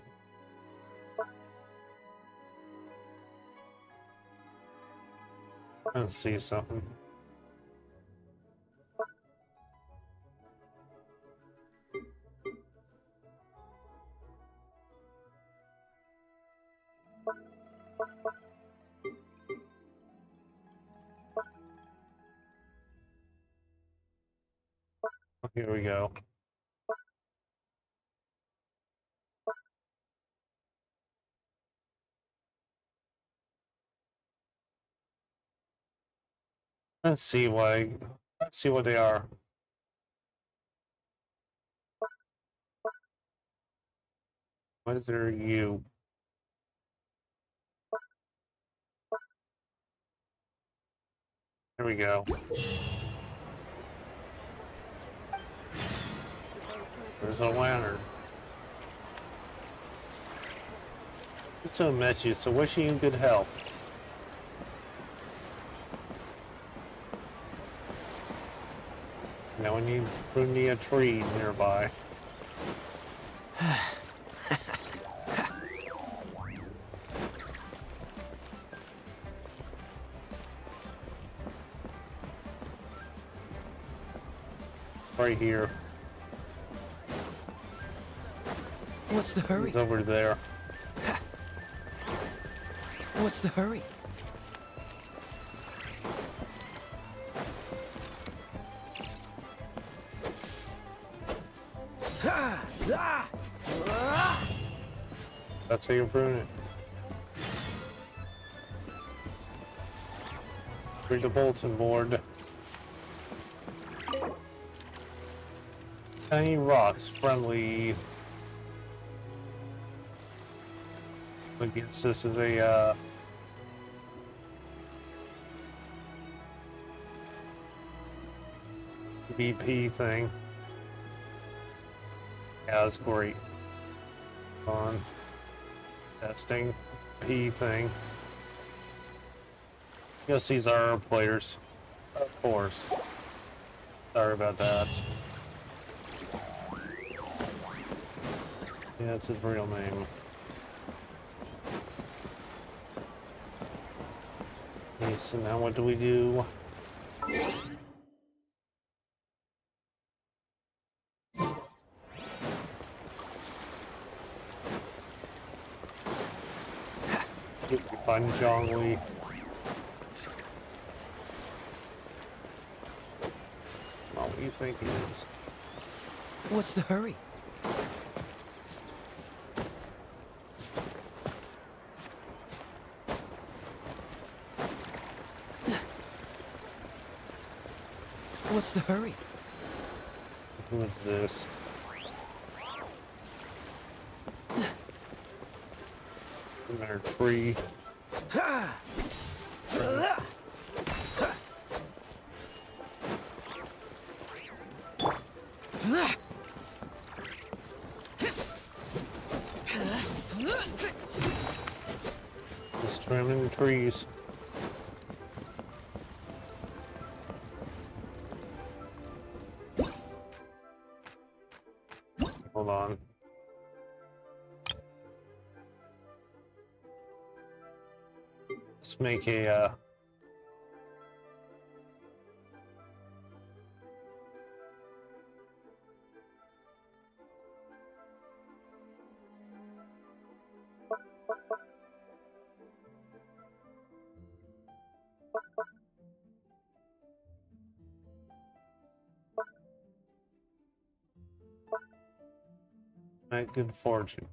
Let's see something. Here we go. Let's see what they are. What is there you? There we go. There's a lantern. It's so met you, so wishing you good health. Now we need to prune me a tree nearby. Right here. What's the hurry? It's over there. What's the hurry? That's how you prune it. Read the bulletin board. Tiny rocks friendly. I guess this is a BP thing. Yeah, that's great. On testing P thing. Yes, these are our players. Of course. Sorry about that. Yeah, that's his real name. Okay, so now what do we do? find Jongli. It's not what you think it is. What's the hurry? What's the hurry? Who is this? In their tree. Just trimming the trees. Hold on. Let's make a good fortune.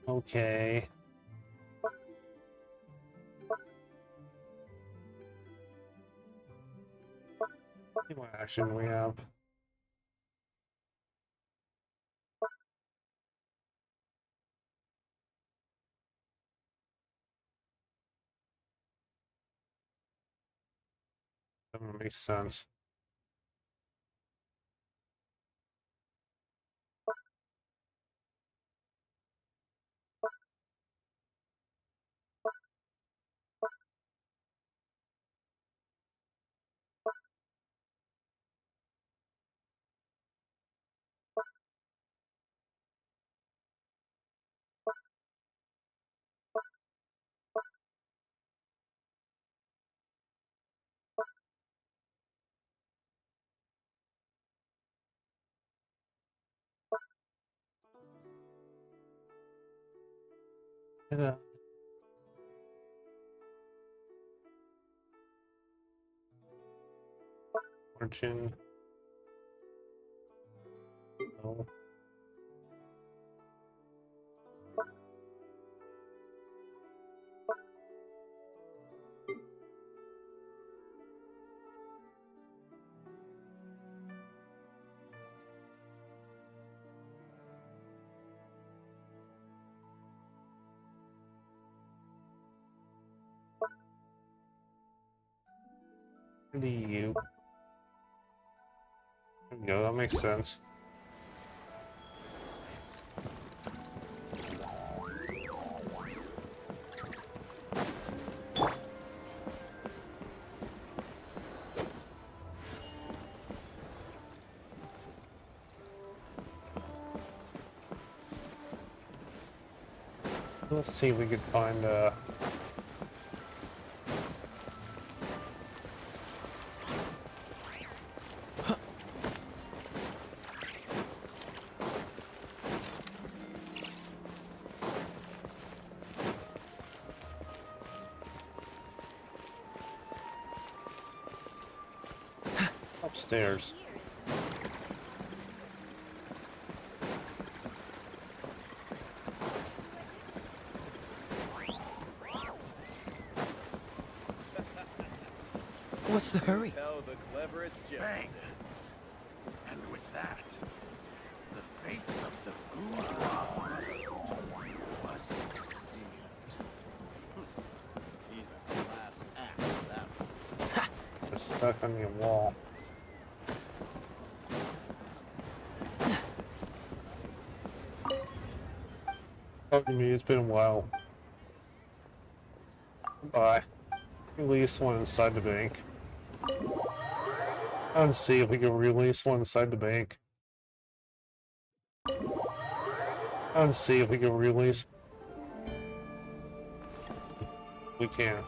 Okay. See what action we have. That makes sense. Yeah. Fortune. No. Do you? There we go, that makes sense. Let's see if we could find upstairs. What's the hurry? Tell the cleverest jokes. Bang! And with that, the fate of the Guru was sealed. He's a class act, that one. Just stuck on the wall. Pardon me, it's been a while. Bye. Release one inside the bank. Let's see if we can release one inside the bank. Let's see if we can release. We can.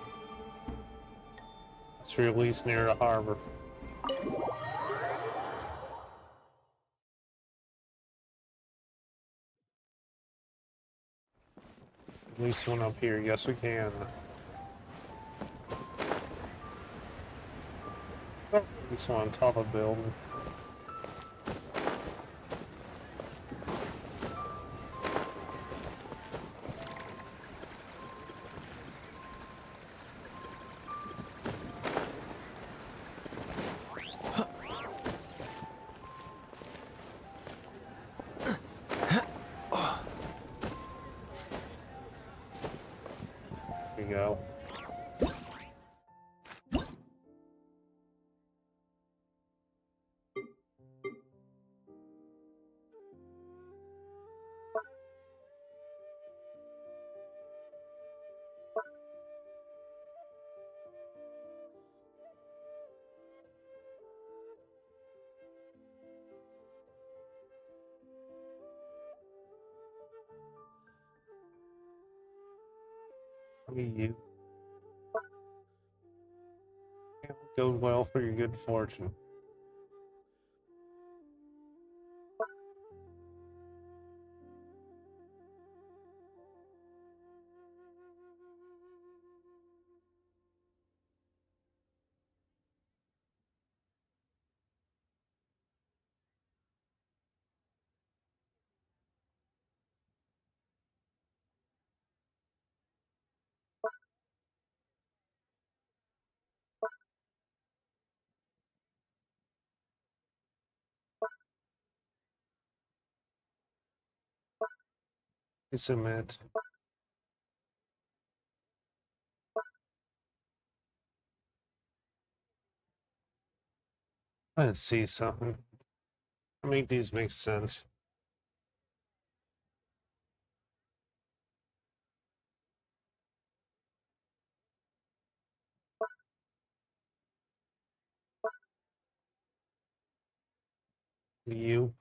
Let's release near the harbor. Release one up here. Yes, we can. Oh, this one on top of the building. There you go. You go well for your good fortune. I submit. Let's see something. I make these make sense. You.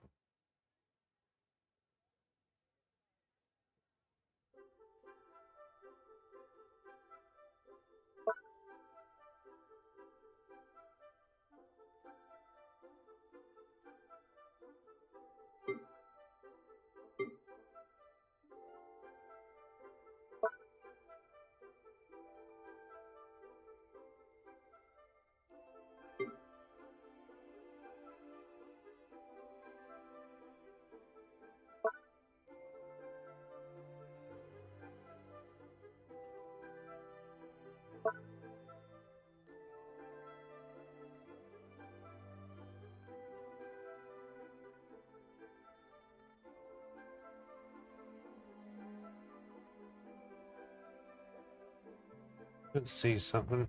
Let's see something.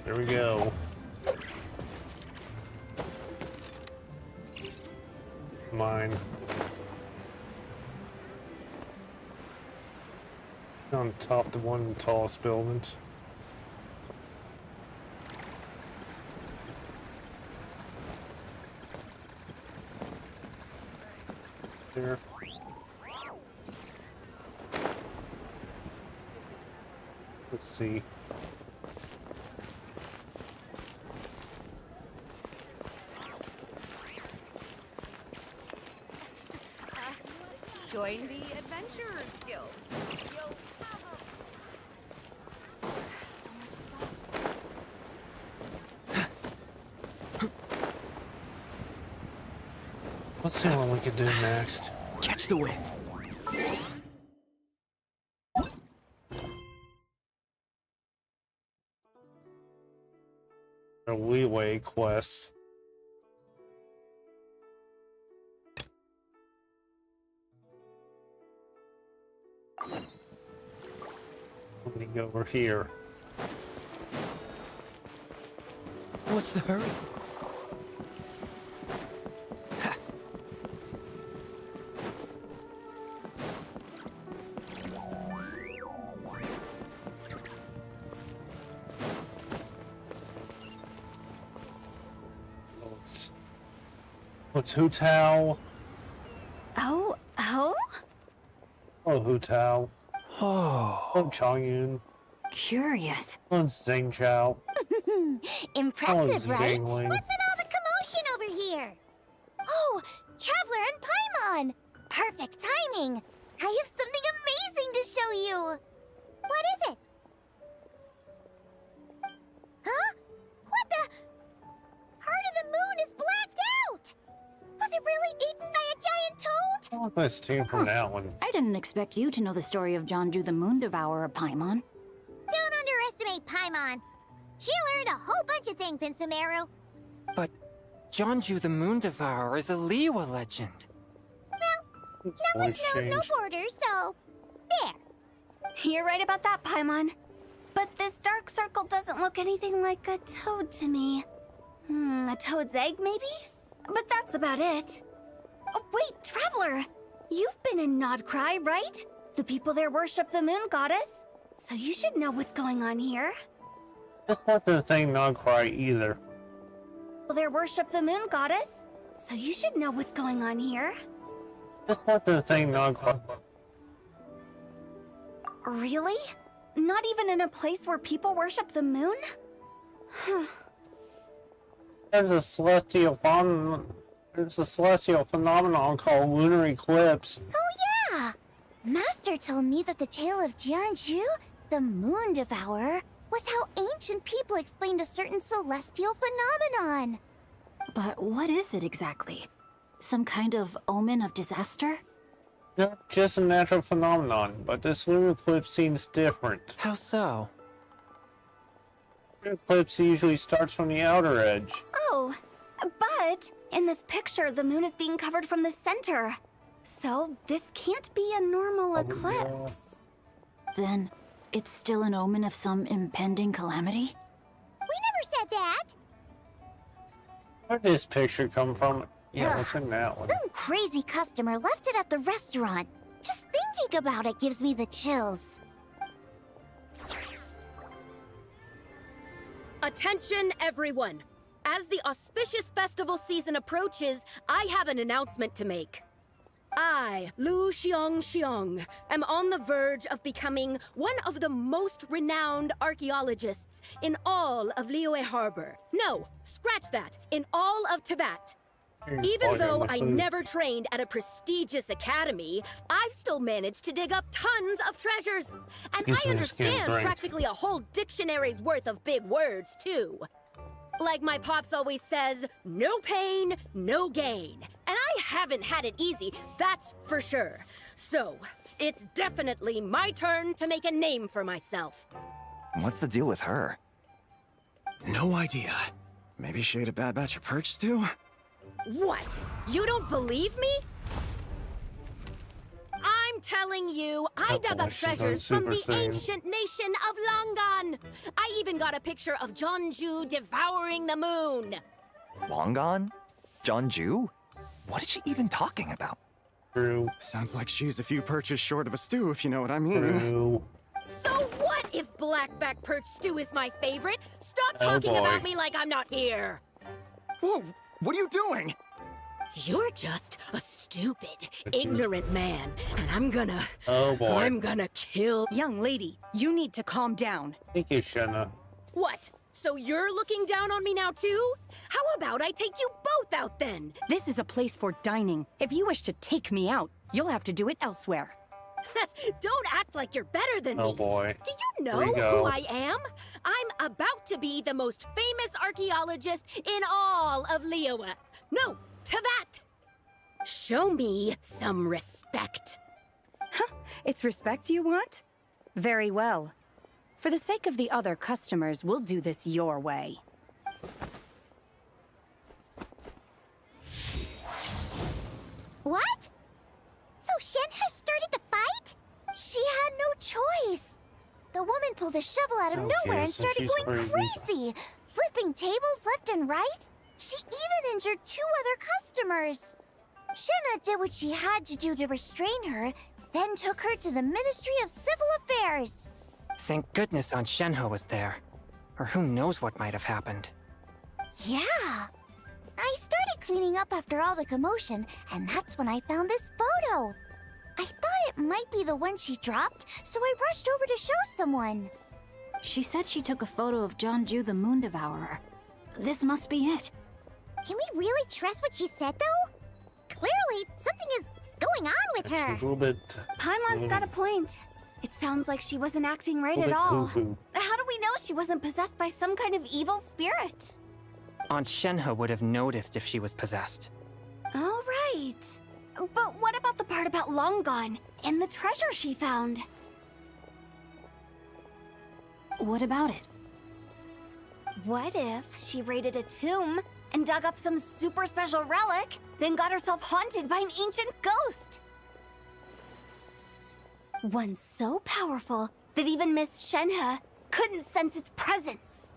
There we go. Mine. On top of one of the tallest buildings. There. Let's see. Join the Adventurers Guild. You'll have so much stuff. Let's see what we can do next. Catch the wind. A Leeway quest. Let me go over here. What's the hurry? What's Hu Tao? Oh? Oh, Hu Tao. Oh, Oh, Chongyun. Curious. Oh, Zheng Chao. Impressive, Oh, right? Zhangling. What's with all the commotion over here? Oh, Traveler and Paimon! Perfect timing! I have something amazing to show you! What is it? Huh? What the? Heart of the Moon is blacked out! Was it really eaten by a giant toad? Oh, nice team from that one. I didn't expect you to know the story of Jonju the Moon Devourer, Paimon. Don't underestimate Paimon. She learned a whole bunch of things in Sumeru. But Jonju the Moon Devourer is a Liyue legend. No one knows no borders, so there. You're right about that, Paimon. But this dark circle doesn't look anything like a toad to me. A toad's egg, maybe? But that's about it. Oh, wait, Traveler! You've been in Nodcry, right? The people there worship the moon goddess. So you should know what's going on here. That's not the thing, not quite either. They worship the moon goddess. So you should know what's going on here. That's not the thing, not quite. Really? Not even in a place where people worship the moon? There's a celestial phenomenon called lunar eclipse. Oh yeah! Master told me that the tale of Jianzhu, the moon devourer, was how ancient people explained a certain celestial phenomenon. But what is it exactly? Some kind of omen of disaster? Not just a natural phenomenon, but this lunar eclipse seems different. How so? Lunar eclipse usually starts from the outer edge. Oh, but in this picture, the moon is being covered from the center. So this can't be a normal eclipse. Then it's still an omen of some impending calamity? We never said that! Where did this picture come from? Yeah, what's in that one? Some crazy customer left it at the restaurant. Just thinking about it gives me the chills. Attention, everyone! As the auspicious festival season approaches, I have an announcement to make. I, Lu Xiong, am on the verge of becoming one of the most renowned archaeologists in all of Liyue Harbor. No, scratch that, in all of Teyvat. Even though I never trained at a prestigious academy, I've still managed to dig up tons of treasures. And I understand practically a whole dictionary's worth of big words, too. Like my pops always says, no pain, no gain. And I haven't had it easy, that's for sure. So, it's definitely my turn to make a name for myself. What's the deal with her? no idea. Maybe she ate a bad batch of perch stew? What? You don't believe me? I'm telling you, I dug up treasures from the ancient nation of Longan. I even got a picture of Jonju devouring the moon. Longan? Jonju? What is she even talking about? True. Sounds like she's a few perches short of a stew, if you know what I mean. True. So what if blackback perch stew is my favorite? Stop talking about me like I'm not here. Whoa, what are you doing? You're just a stupid, ignorant man, and I'm gonna kill— Young lady, you need to calm down. Thank you, Shenna. What? So you're looking down on me now too? How about I take you both out then? This is a place for dining. If you wish to take me out, you'll have to do it elsewhere. Don't act like you're better than me. Oh boy. Do you know who I am? I'm about to be the most famous archaeologist in all of Liyue. No, Teyvat. Show me some respect. It's respect you want? Very well. For the sake of the other customers, we'll do this your way. What? So Shen has started the fight? She had no choice. The woman pulled a shovel out of Okay, nowhere and so started she's going crazy, flipping tables left and right. She even injured 2 other customers. Shenhe did what she had to do to restrain her, then took her to the Ministry of Civil Affairs. Thank goodness Aunt Shenhe was there. Or who knows what might have happened. Yeah. I started cleaning up after all the commotion, and that's when I found this photo. I thought it might be the one she dropped, so I rushed over to show someone. She said she took a photo of Jeonju the Moon Devourer. This must be it. Can we really trust what she said, though? Clearly, something is going on with her. She's a little bit. Paimon's got a point. It sounds like she wasn't acting right at all. How do we know she wasn't possessed by some kind of evil spirit? Aunt Shenhe would have noticed if she was possessed. All right. But what about the part about Long Gone and the treasure she found? What about it? What if she raided a tomb and dug up some super special relic, then got herself haunted by an ancient ghost? One so powerful that even Miss Shenhe couldn't sense its presence.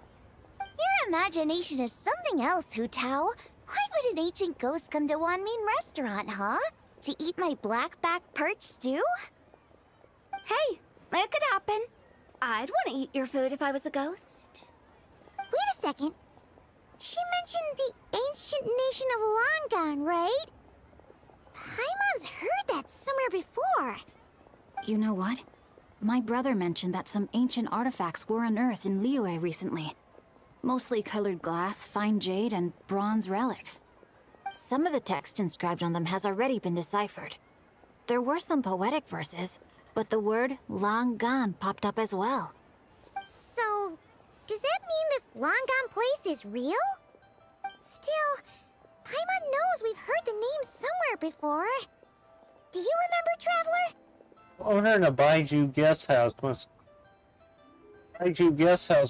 Your imagination is something else, Hu Tao. Why would an ancient ghost come to Wanmin restaurant, huh? To eat my blackback perch stew? Hey, it could happen. I'd want to eat your food if I was a ghost. Wait a second. She mentioned the ancient nation of Long Gone, right? Paimon's heard that somewhere before. You know what? My brother mentioned that some ancient artifacts were unearthed in Liyue recently. Mostly colored glass, fine jade, and bronze relics. Some of the text inscribed on them has already been deciphered. There were some poetic verses, but the word long gone popped up as well. So, does that mean this Long Gone place is real? Still, Paimon knows we've heard the name somewhere before. Do you remember, Traveler? Owner in a Baiju guest house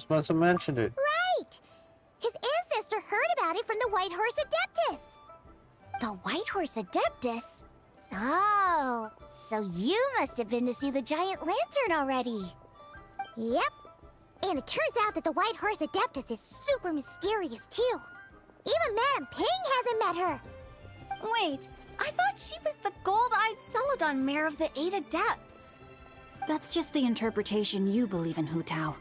must have mentioned it. Right! His ancestor heard about it from the White Horse Adeptus. The White Horse Adeptus? Oh, so you must have been to see the giant lantern already. Yep. And it turns out that the White Horse Adeptus is super mysterious, too. Even Madame Ping hasn't met her. Wait, I thought she was the gold-eyed Celadon mare of the 8 Adepts. That's just the interpretation you believe in, Hu Tao.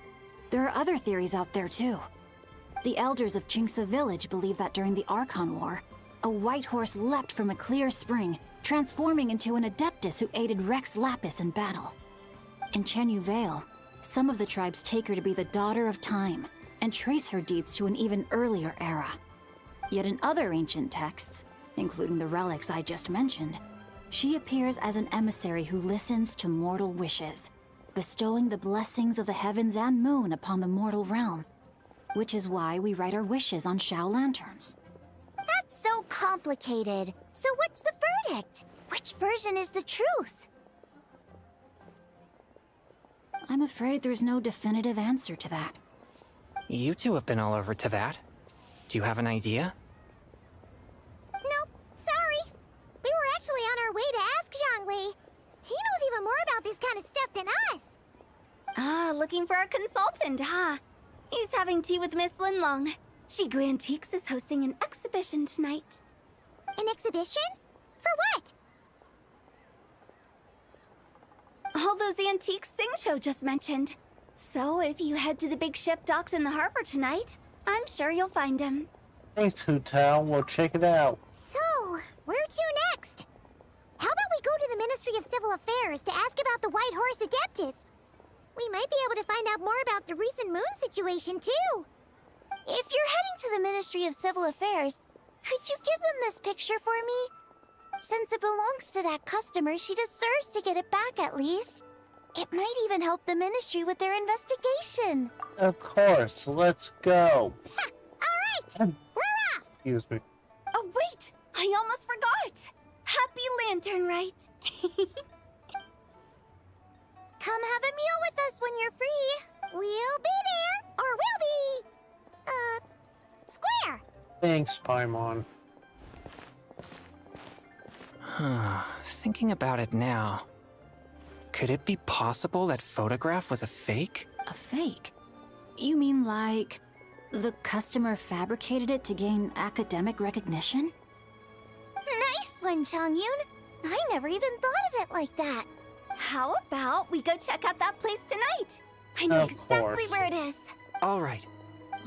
There are other theories out there, too. The elders of Qingce Village believe that during the Archon War, a white horse leapt from a clear spring, transforming into an Adeptus who aided Rex Lapis in battle. In Chenyu Vale, some of the tribes take her to be the daughter of time, and trace her deeds to an even earlier era. Yet in other ancient texts, including the relics I just mentioned, she appears as an emissary who listens to mortal wishes, bestowing the blessings of the heavens and moon upon the mortal realm, which is why we write our wishes on Shao lanterns. That's so complicated. So what's the verdict? Which version is the truth? I'm afraid there's no definitive answer to that. You two have been all over Teyvat. Do you have an idea? Nope, sorry. We were actually on our way to ask Zhongli. He knows even more about this kind of stuff than us. Ah, looking for a consultant, huh? He's having tea with Miss Linlong. Shigu Antiques is hosting an exhibition tonight. An exhibition? For what? All those antiques Sing just mentioned. So if you head to the big ship docked in the harbor tonight, I'm sure you'll find him. Thanks, Hu Tao. We'll check it out. So, where to next? How about we go to the Ministry of Civil Affairs to ask about the White Horse Adeptus? We might be able to find out more about the recent moon situation, too. If you're heading to the Ministry of Civil Affairs, could you give them this picture for me? Since it belongs to that customer, she deserves to get it back at least. It might even help the Ministry with their investigation. Of course. Let's go. All right, we're off. Excuse me. Oh, wait! I almost forgot! Happy Lantern, right? Come have a meal with us when you're free. We'll be there, or we'll be... square. Thanks, Paimon. Thinking about it now. Could it be possible that photograph was a fake? A fake? You mean like the customer fabricated it to gain academic recognition? Nice one, Chongyun. I never even thought of it like that. How about we go check out that place tonight? I know Of exactly course. where it is. All right.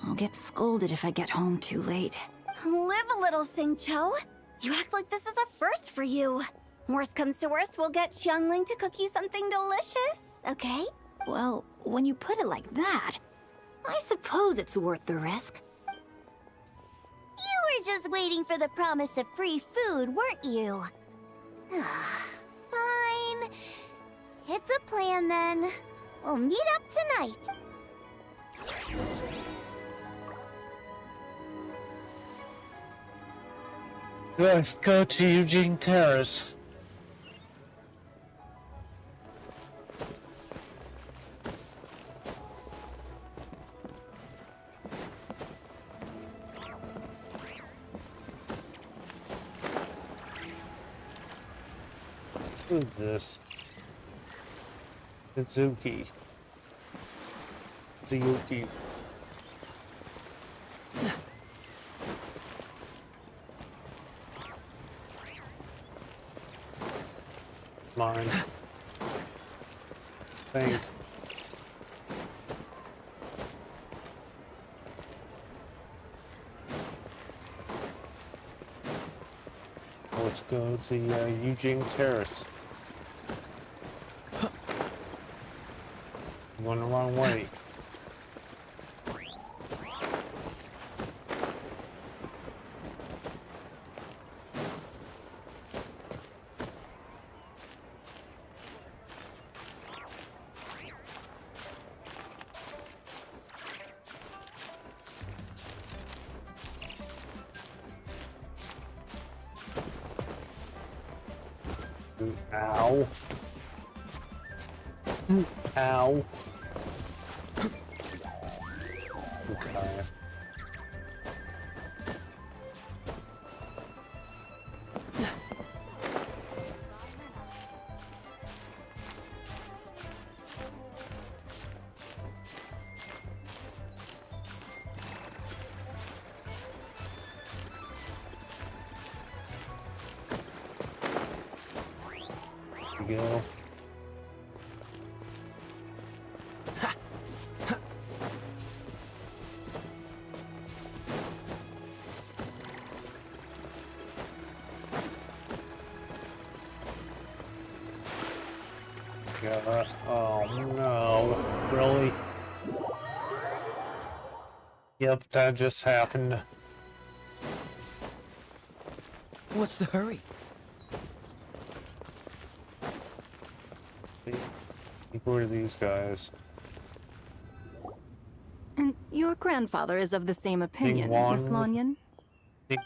I'll get scolded if I get home too late. Live a little, Singcho. You act like this is a first for you. Worst comes to worst, we'll get Xiangling to cook you something delicious, okay? Well, when you put it like that, I suppose it's worth the risk. You were just waiting for the promise of free food, weren't you? Fine. It's a plan then. We'll meet up tonight. Let's go to Eugene Terrace. Who's this? Itsuki. Tsuyuki. Mine. Think. Let's go to Eugene Terrace. I'm going the wrong way. Ow. Ow. Okay. There we go. Oh no, really? Yep, that just happened. What's the hurry? Who are these guys? And your grandfather is of the same opinion, Wang. Miss Lanyan?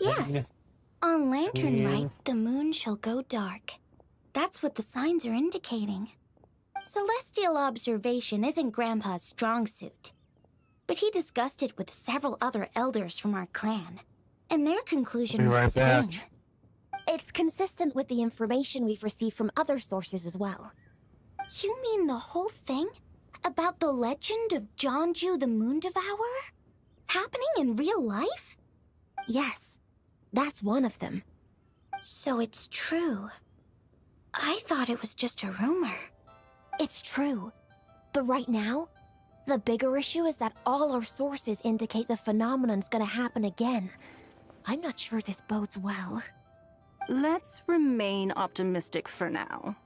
Yes. On Lantern Rite, the moon shall go dark. That's what the signs are indicating. Celestial observation isn't Grandpa's strong suit. But he discussed it with several other elders from our clan. And their conclusion was the same. It's consistent with the information we've received from other sources as well. You mean the whole thing? About the legend of Jonju the Moon Devourer? Happening in real life? Yes, that's one of them. So it's true. I thought it was just a rumor. It's true. But right now, the bigger issue is that all our sources indicate the phenomenon's gonna happen again. I'm not sure this bodes well. Let's remain optimistic for now.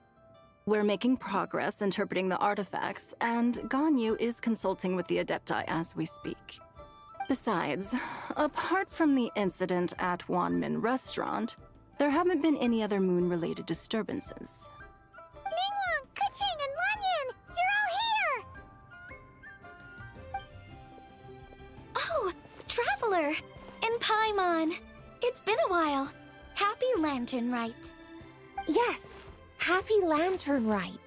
We're making progress interpreting the artifacts, and Ganyu is consulting with the Adepti as we speak. Besides, apart from the incident at Wanmin Restaurant, there haven't been any other moon-related disturbances. Ningguang, Keqing, and Lanyan! You're all here! Oh, Traveler! And Paimon! It's been a while. Happy Lantern Rite. Yes, Happy Lantern Rite.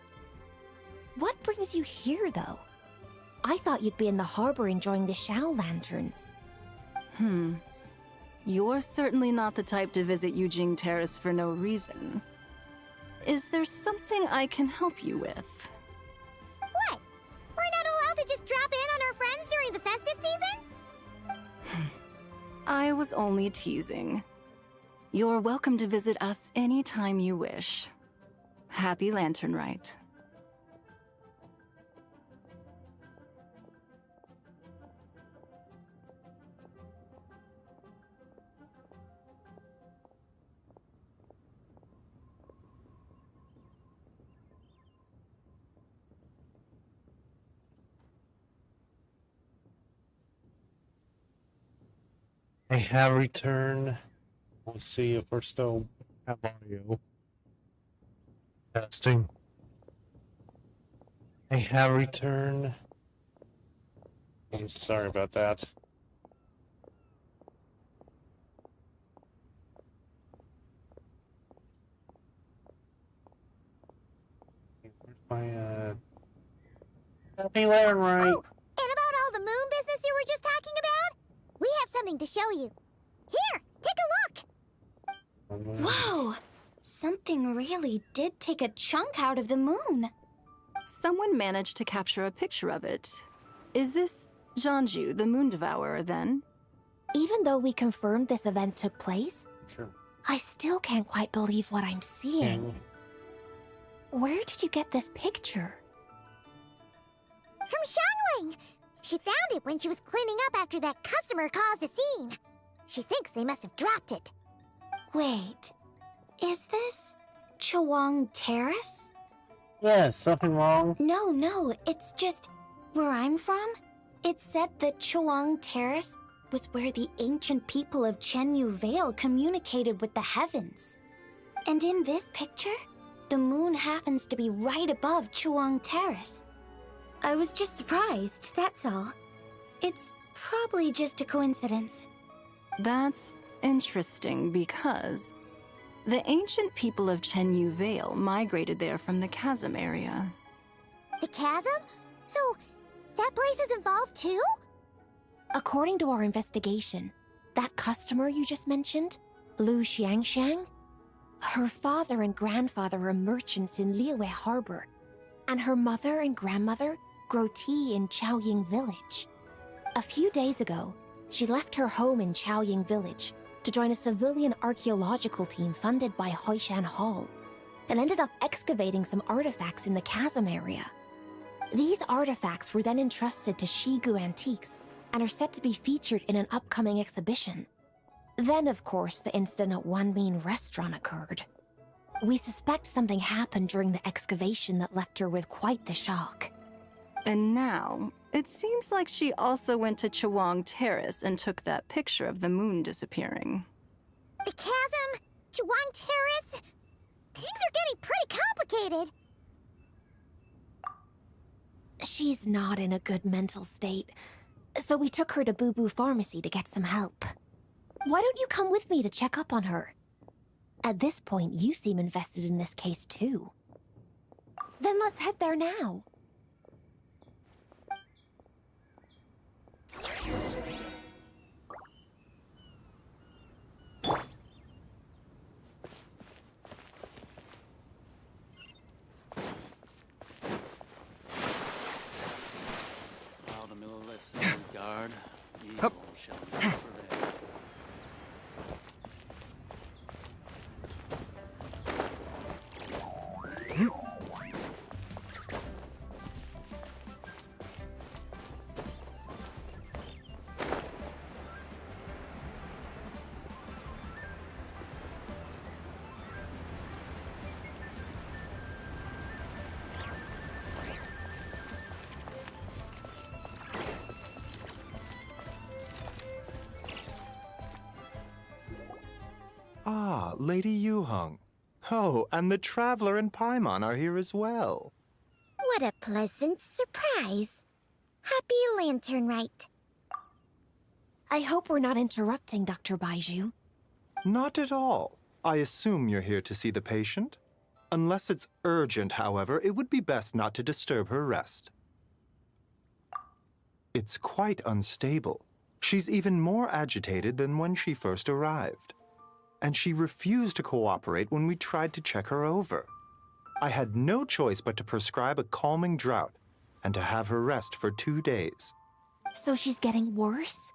What brings you here, though? I thought you'd be in the harbor enjoying the Shao Lanterns. You're certainly not the type to visit Eugene Terrace for no reason. Is there something I can help you with? What? We're not allowed to just drop in on our friends during the festive season? I was only teasing. You're welcome to visit us anytime you wish. Happy Lantern Rite. I have returned. Let's see if we're still have audio. Testing. I have returned. I'm sorry about that. Where's my Happy Lantern Rite? Oh, and about all the moon business you were just talking about? We have something to show you. Here, take a look. Whoa! Something really did take a chunk out of the moon. Someone managed to capture a picture of it. Is this Jeonju, the Moon Devourer, then? Even though we confirmed this event took place, Sure. I still can't quite believe what I'm seeing. Where did you get this picture? From Xiangling. She found it when she was cleaning up after that customer caused a scene. She thinks they must have dropped it. Wait, is this Chawang Terrace? Yeah, something wrong? No, it's just where I'm from. It said that Chawang Terrace was where the ancient people of Chenyu Vale communicated with the heavens. And in this picture, the moon happens to be right above Chawang Terrace. I was just surprised, that's all. It's probably just a coincidence. That's interesting because the ancient people of Chenyu Vale migrated there from the chasm area. The chasm? So, that place is involved too? According to our investigation, that customer you just mentioned, Lu Xiangxiang, her father and grandfather are merchants in Liyue Harbor, and her mother and grandmother grow tea in Chaoying Village. A few days ago, she left her home in Chaoying Village to join a civilian archaeological team funded by Hoishan Hall, and ended up excavating some artifacts in the chasm area. These artifacts were then entrusted to Shigu Antiques and are set to be featured in an upcoming exhibition. Then, of course, the incident at Wanmin Restaurant occurred. We suspect something happened during the excavation that left her with quite the shock. And now, it seems like she also went to Chawang Terrace and took that picture of the moon disappearing. The chasm? Chawang Terrace? Things are getting pretty complicated. She's not in a good mental state, so we took her to Boo Boo Pharmacy to get some help. Why don't you come with me to check up on her? At this point, you seem invested in this case too. Then let's head there now. While the Millilith stands guard, evil shall not prevail. Ah, Lady Yuheng. Oh, and the Traveler and Paimon are here as well. What a pleasant surprise. Happy Lantern Rite. I hope we're not interrupting, Dr. Baiju. Not at all. I assume you're here to see the patient? Unless it's urgent, however, it would be best not to disturb her rest. It's quite unstable. She's even more agitated than when she first arrived. And she refused to cooperate when we tried to check her over. I had no choice but to prescribe a calming draught and to have her rest for 2 days. So she's getting worse?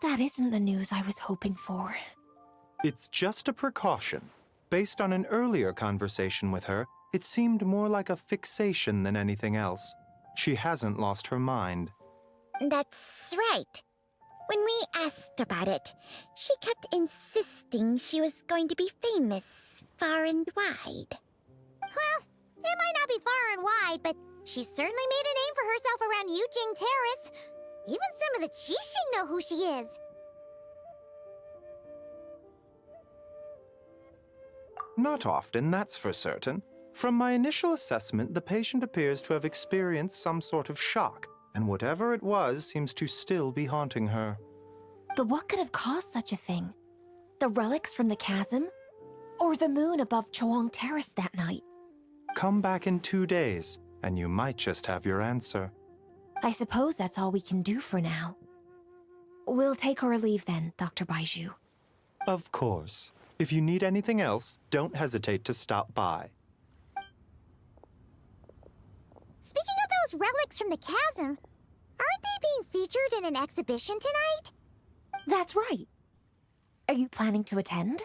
That isn't the news I was hoping for. It's just a precaution. Based on an earlier conversation with her, it seemed more like a fixation than anything else. She hasn't lost her mind. That's right. When we asked about it, she kept insisting she was going to be famous far and wide. Well, it might not be far and wide, but she certainly made a name for herself around Yujing Terrace. Even some of the Qixing know who she is. Not often, that's for certain. From my initial assessment, the patient appears to have experienced some sort of shock, and whatever it was seems to still be haunting her. But what could have caused such a thing? The relics from the chasm? Or the moon above Choang Terrace that night? Come back in 2 days, and you might just have your answer. I suppose that's all we can do for now. We'll take our leave then, Dr. Baiju. Of course. If you need anything else, don't hesitate to stop by. Speaking of those relics from the chasm, aren't they being featured in an exhibition tonight? That's right. Are you planning to attend?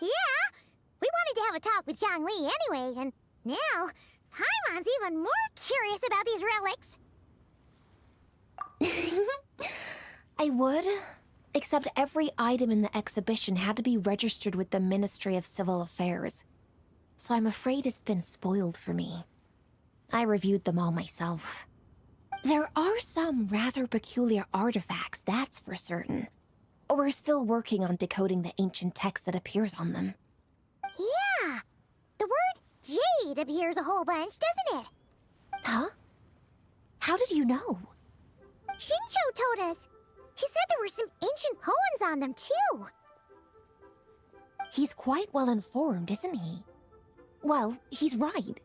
Yeah! We wanted to have a talk with Zhang Li anyway, and now Paimon's even more curious about these relics. I would, except every item in the exhibition had to be registered with the Ministry of Civil Affairs. So I'm afraid it's been spoiled for me. I reviewed them all myself. There are some rather peculiar artifacts, that's for certain. We're still working on decoding the ancient text that appears on them. Yeah! The word jade appears a whole bunch, doesn't it? Huh? How did you know? Shincho told us. He said there were some ancient poems on them, too. He's quite well informed, isn't he? Well, he's right.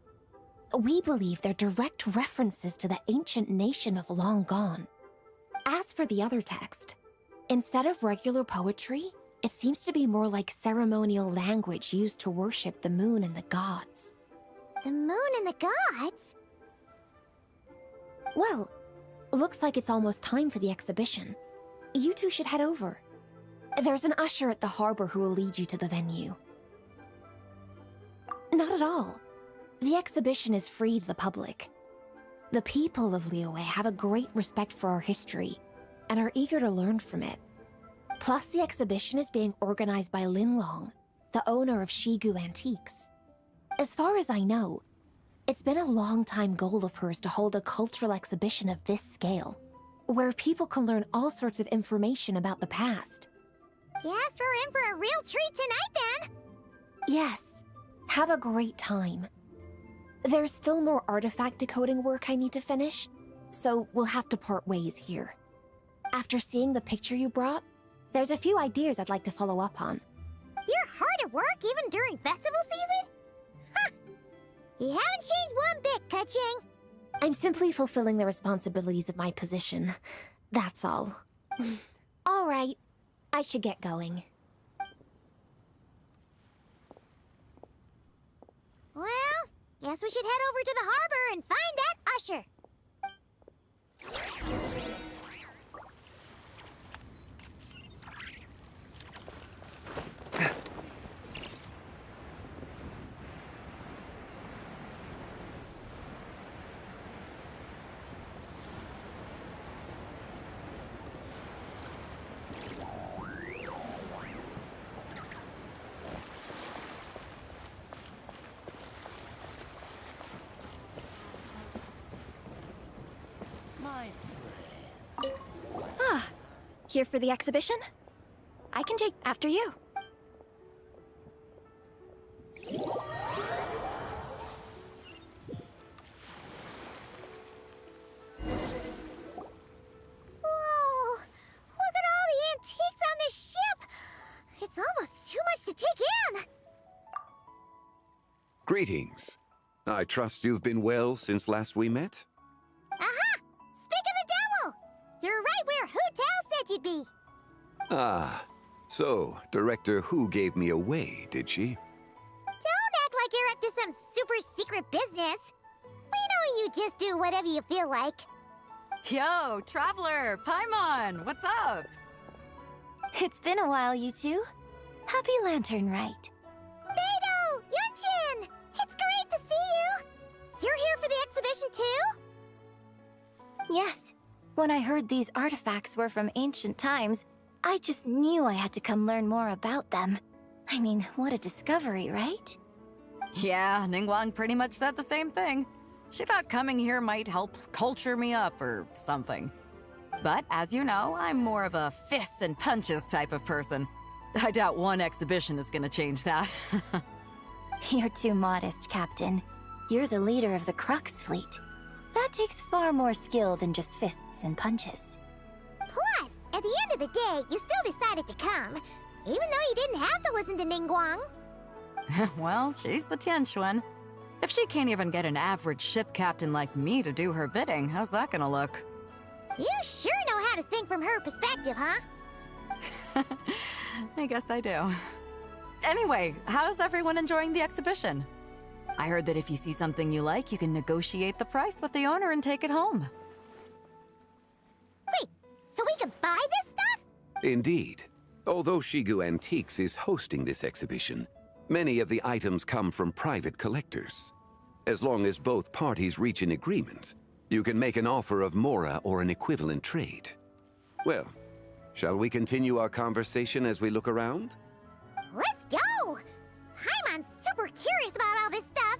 We believe they're direct references to the ancient nation of long gone. As for the other text, instead of regular poetry, it seems to be more like ceremonial language used to worship the moon and the gods. The moon and the gods? Well, looks like it's almost time for the exhibition. You two should head over. There's an usher at the harbor who will lead you to the venue. Not at all. The exhibition is free to the public. The people of Liyue have a great respect for our history and are eager to learn from it. Plus, the exhibition is being organized by Linlong, the owner of Shigu Antiques. As far as I know, it's been a long-time goal of hers to hold a cultural exhibition of this scale, where people can learn all sorts of information about the past. Guess we're in for a real treat tonight, then! Yes, have a great time. There's still more artifact decoding work I need to finish, so we'll have to part ways here. After seeing the picture you brought, there's a few ideas I'd like to follow up on. You're hard at work even during festival season? Huh! You haven't changed one bit, Keqing. I'm simply fulfilling the responsibilities of my position. That's all. All right, I should get going. Well, guess we should head over to the harbor and find that usher. Ah, here for the exhibition? I can take after you. Whoa! Look at all the antiques on this ship! It's almost too much to take in! Greetings. I trust you've been well since last we met? Aha! Speak of the devil! You're right where Hu Tao said you'd be! Ah, so Director Hu gave me away, did she? Don't act like you're up to some business. We know you just do whatever you feel like. Yo, Traveler, Paimon, what's up? It's been a while, you two. Happy Lantern Rite. Beidou! Yunshin! It's great to see you! You're here for the exhibition too? Yes. When I heard these artifacts were from ancient times, I just knew I had to come learn more about them. I mean, what a discovery, right? Yeah, Ningguang pretty much said the same thing. She thought coming here might help culture me up or something. But as you know, I'm more of a fists and punches type of person. I doubt one exhibition is gonna change that. You're too modest, Captain. You're the leader of the Crux fleet. That takes far more skill than just fists and punches. Plus, at the end of the day, you still decided to come, even though you didn't have to listen to Ningguang. Well, she's the Tianquan. If she can't even get an average ship captain like me to do her bidding, how's that gonna look? You sure know how to think from her perspective, huh? I guess I do. Anyway, how's everyone enjoying the exhibition? I heard that if you see something you like, you can negotiate the price with the owner and take it home. Wait, so we can buy this stuff? Indeed. Although Shigu Antiques is hosting this exhibition, many of the items come from private collectors. As long as both parties reach an agreement, you can make an offer of mora or an equivalent trade. Well, shall we continue our conversation as we look around? Let's go! Paimon's super curious about all this stuff.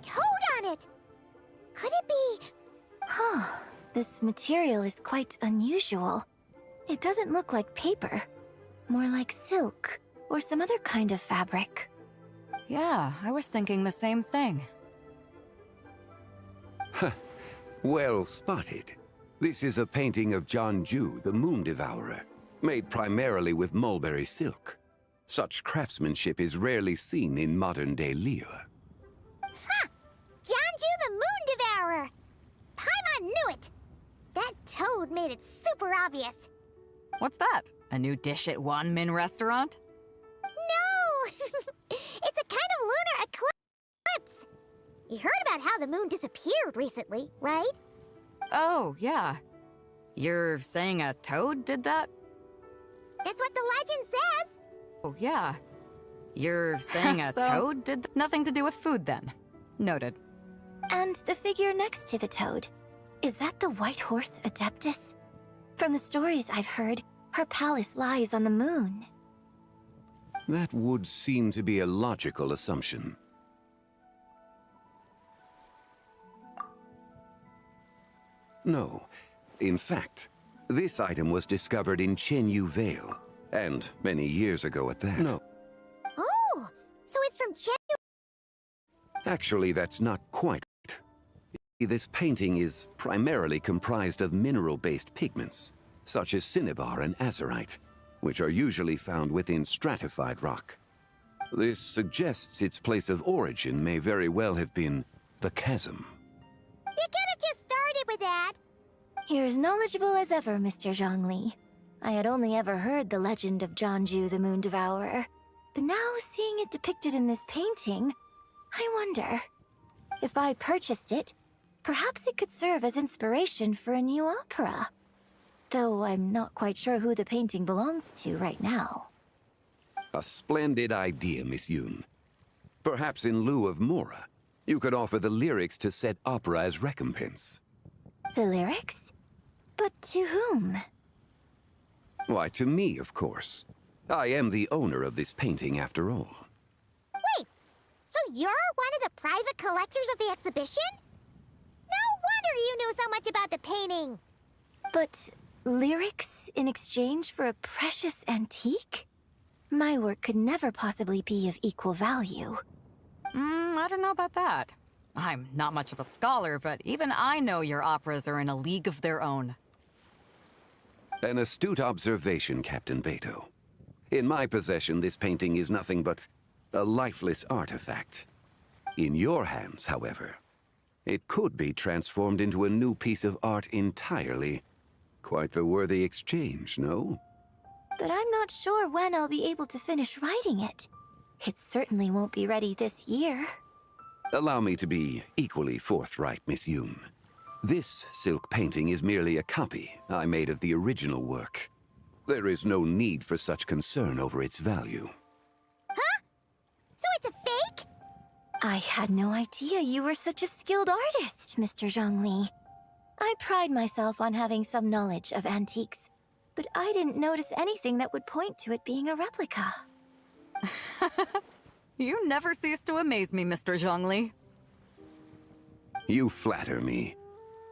Toad on it! Could it be... Huh. This material is quite unusual. It doesn't look like paper. More like silk, or some other kind of fabric. Yeah, I was thinking the same thing. Huh. Well spotted. This is a painting of Jianju, the Moon Devourer. made primarily with mulberry silk. Such craftsmanship is rarely seen in modern-day Liyue. Ha! Janju the Moon Devourer! Paimon knew it! That toad made it super obvious. What's that? A new dish at Wanmin restaurant? No! It's a kind of lunar eclipse! You heard about how the moon disappeared recently, right? Oh, yeah. You're saying a toad did that? That's what the legend says! Oh, yeah. You're saying a toad did nothing to do with food then. Noted. And the figure next to the toad, is that the white horse Adeptus? From the stories I've heard, her palace lies on the moon. That would seem to be a logical assumption. No. In fact, this item was discovered in Chenyu Vale, and many years ago at that. No. Oh! So it's from Chenyu. Actually, that's not quite right. This painting is primarily comprised of mineral-based pigments, such as cinnabar and azurite, which are usually found within stratified rock. This suggests its place of origin may very well have been the chasm. You could have just started with that. You're as knowledgeable as ever, Mr. Zhongli. I had only ever heard the legend of Janju the Moon Devourer, but now seeing it depicted in this painting, I wonder, if I purchased it, perhaps it could serve as inspiration for a new opera. Though I'm not quite sure who the painting belongs to right now. A splendid idea, Miss Yoon. Perhaps in lieu of Mora, you could offer the lyrics to said opera as recompense. The lyrics? But to whom? Why, to me, of course. I am the owner of this painting, after all. Wait, so you're one of the private collectors of the exhibition? No wonder you knew so much about the painting. But lyrics in exchange for a precious antique? My work could never possibly be of equal value. I don't know about that. I'm not much of a scholar, but even I know your operas are in a league of their own. An astute observation, Captain Beto. In my possession, this painting is nothing but a lifeless artifact. In your hands, however, it could be transformed into a new piece of art entirely. Quite the worthy exchange, no? But I'm not sure when I'll be able to finish writing it. It certainly won't be ready this year. Allow me to be equally forthright, Miss Yoon. This silk painting is merely a copy I made of the original work. There is no need for such concern over its value. Huh? So it's a fake? I had no idea you were such a skilled artist, Mr. Zhongli. I pride myself on having some knowledge of antiques, but I didn't notice anything that would point to it being a replica. You never cease to amaze me, Mr. Zhongli. You flatter me.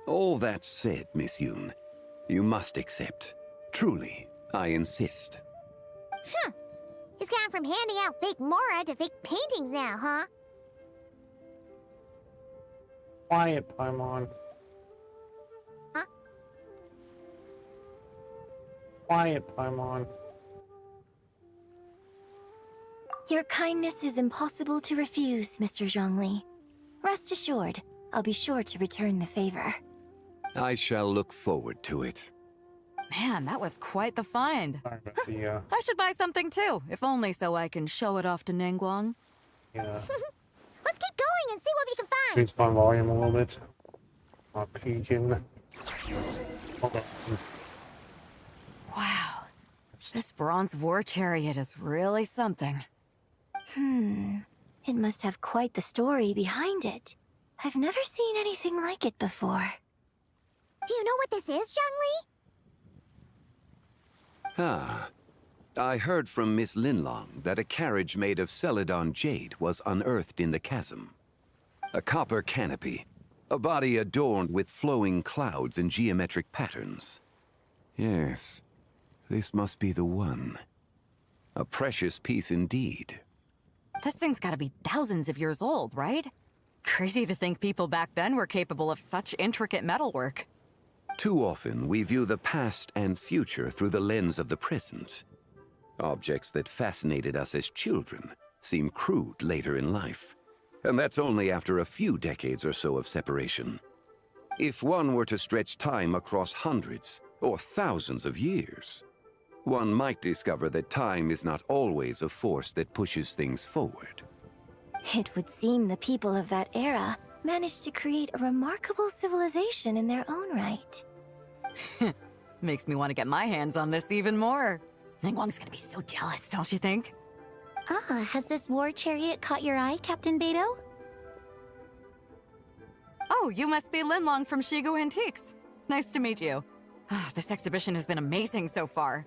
All that said, Miss Yoon, you must accept. Truly, I insist. Huh. He's gone from handing out fake Mora to fake paintings now, huh? Quiet, Paimon. Huh? Quiet, Paimon. Your kindness is impossible to refuse, Mr. Zhongli. Rest assured, I'll be sure to return the favor. I shall look forward to it. Man, that was quite the find. Sorry about the, I should buy something too, if only so I can show it off to Ningguang. yeah. Let's keep going and see what we can find. Increase my volume a little bit. Not peeking. Hold on. Wow. This bronze war chariot is really something. It must have quite the story behind it. I've never seen anything like it before. Do you know what this is, Zhongli? Ah. I heard from Miss Linlong that a carriage made of Celadon jade was unearthed in the chasm. A copper canopy, a body adorned with flowing clouds and geometric patterns. Yes, this must be the one. A precious piece indeed. This thing's gotta be thousands of years old, right? Crazy to think people back then were capable of such intricate metalwork. Too often, we view the past and future through the lens of the present. Objects that fascinated us as children seem crude later in life. And that's only after a few decades or so of separation. If one were to stretch time across hundreds or thousands of years, one might discover that time is not always a force that pushes things forward. It would seem the people of that era managed to create a remarkable civilization in their own right. Makes me want to get my hands on this even more. Ningguang's gonna be so jealous, don't you think? Ah, has this war chariot caught your eye, Captain Beto? Oh, you must be Linlong from Shigu Antiques. Nice to meet you. This exhibition has been amazing so far.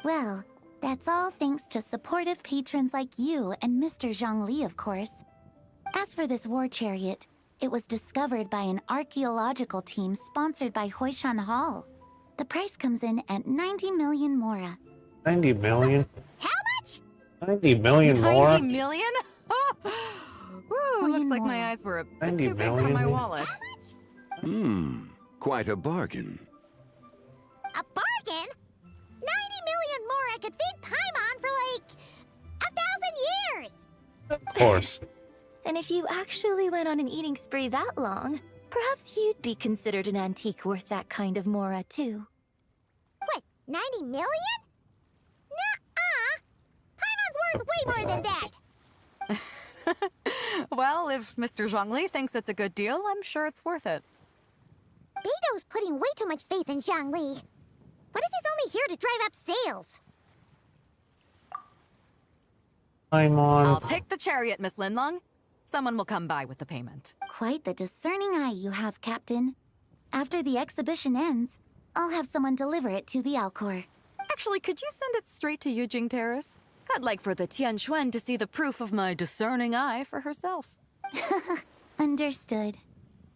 Well, that's all thanks to supportive patrons like you and Mr. Zhongli, of course. As for this war chariot, it was discovered by an archaeological team sponsored by Hoishan Hall. The price comes in at 90 million mora. 90 million? How much? 90 million more? 90 million? Woo, looks like my eyes were a bit too big for my wallet. Quite a bargain. A bargain? 90 million more I could feed Paimon for like 1,000 years! Of course. And if you actually went on an eating spree that long, perhaps you'd be considered an antique worth that kind of mora, too. What, 90 million? Nuh-uh! Paimon's worth way more than that! Well, if Mr. Zhongli thinks it's a good deal, I'm sure it's worth it. Beto's putting way too much faith in Zhongli. What if he's only here to drive up sales? I'll take the chariot, Miss Linlong. Someone will come by with the payment. Quite the discerning eye you have, Captain. After the exhibition ends, I'll have someone deliver it to the Alcor. Actually, could you send it straight to Yujing Terrace? I'd like for the Tianquan to see the proof of my discerning eye for herself. Understood.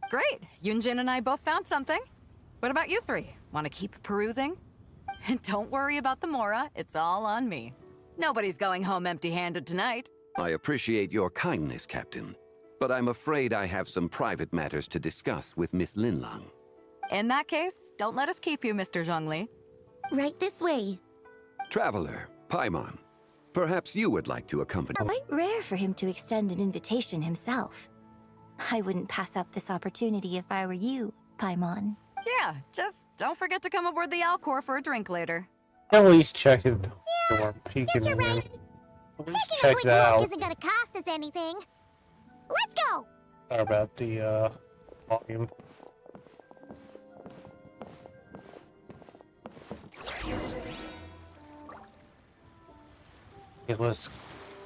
Great! Yunjin and I both found something. What about you three? Want to keep perusing? And don't worry about the mora, it's all on me. Nobody's going home empty-handed tonight. I appreciate your kindness, Captain, but I'm afraid I have some private matters to discuss with Miss Linlong. In that case, don't let us keep you, Mr. Zhongli. Right this way. Traveler, Paimon, perhaps you would like to accompany... Quite rare for him to extend an invitation himself. I wouldn't pass up this opportunity if I were you, Paimon. Yeah, just don't forget to come aboard the Alcor for a drink later. At least check it. Yeah, Mr. Right. At least Taking check a quick that walk out. isn't gonna cost us anything. Let's go! Sorry about the volume. Okay, let's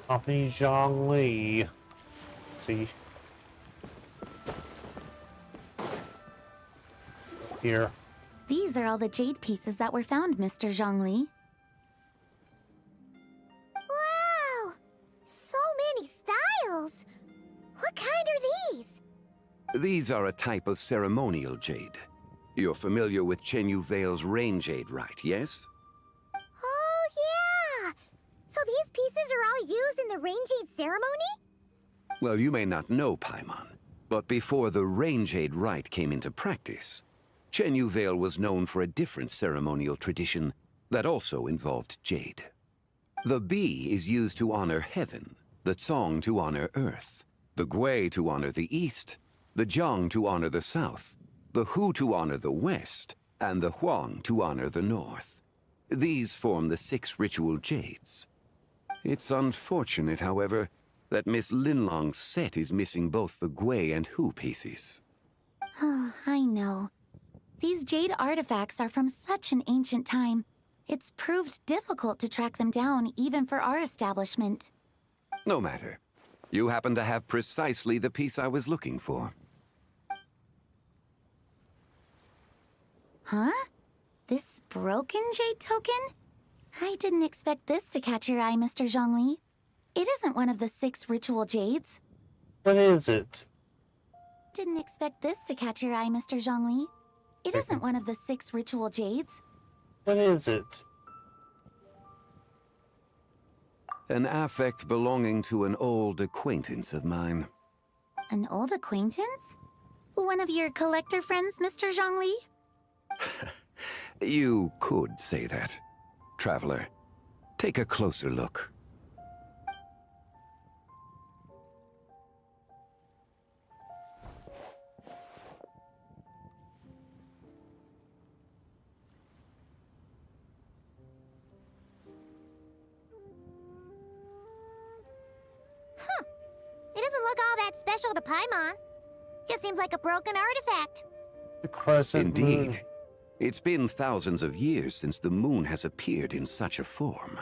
copy Zhongli. Let's see. Here. These are all the jade pieces that were found, Mr. Zhongli. Wow! So many styles! What kind are these? These are a type of ceremonial jade. You're familiar with Chenyu Vale's rain jade, Rite, yes? Oh, yeah! So these pieces are all used in the rain jade ceremony? Well, you may not know, Paimon, but before the rain jade rite came into practice, Chenyu Vale was known for a different ceremonial tradition that also involved jade. The bee is used to honor heaven, the Tsong to honor earth, the Gui to honor the east, the Jiang to honor the south, the Hu to honor the west, and the Huang to honor the north. These form the 6 ritual jades. It's unfortunate, however, that Miss Linlong's set is missing both the Gui and Hu pieces. Oh, I know. These jade artifacts are from such an ancient time. It's proved difficult to track them down, even for our establishment. No matter. You happen to have precisely the piece I was looking for. Huh? This broken jade token? I didn't expect this to catch your eye, Mr. Zhongli. It isn't one of the 6 ritual jades. What is it? Didn't expect this to catch your eye, Mr. Zhongli. It isn't one of the 6 ritual jades. What is it? An affect belonging to an old acquaintance of mine. An old acquaintance? One of your collector friends, Mr. Zhongli? You could say that. Traveler, take a closer look. It doesn't look all that special to Paimon. Just seems like a broken artifact. The crescent moon. Indeed. It's been thousands of years since the moon has appeared in such a form.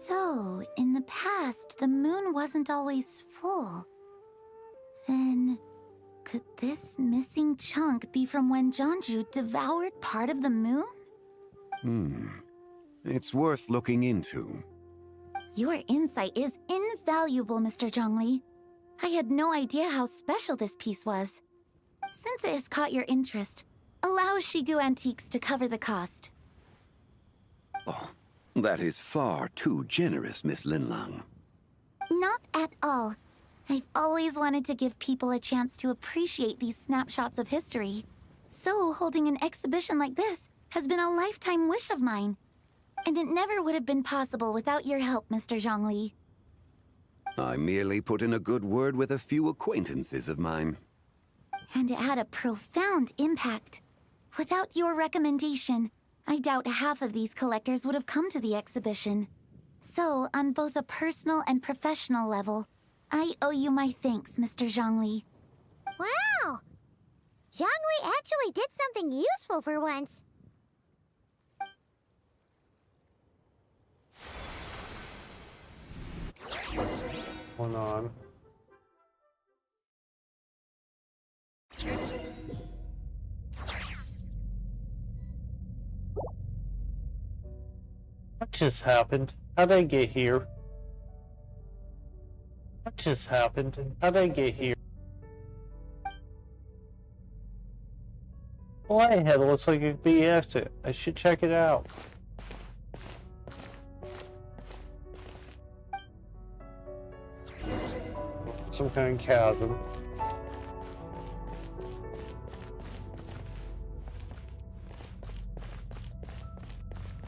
So, in the past, the moon wasn't always full. Then, could this missing chunk be from when Jeonju devoured part of the moon? It's worth looking into. Your insight is invaluable, Mr. Zhongli. I had no idea how special this piece was. Since it has caught your interest, allow Shigu Antiques to cover the cost. Oh, that is far too generous, Miss Linlang. Not at all. I've always wanted to give people a chance to appreciate these snapshots of history. So holding an exhibition like this has been a lifetime wish of mine. And it never would have been possible without your help, Mr. Zhongli. I merely put in a good word with a few acquaintances of mine. And it had a profound impact. Without your recommendation, I doubt half of these collectors would have come to the exhibition. So, on both a personal and professional level, I owe you my thanks, Mr. Zhongli. Wow! Zhongli actually did something useful for once. Hold on. What just happened? How'd I get here? What just happened? How'd I get here? Flyhead looks like a B exit. I should check it out. Some kind of chasm.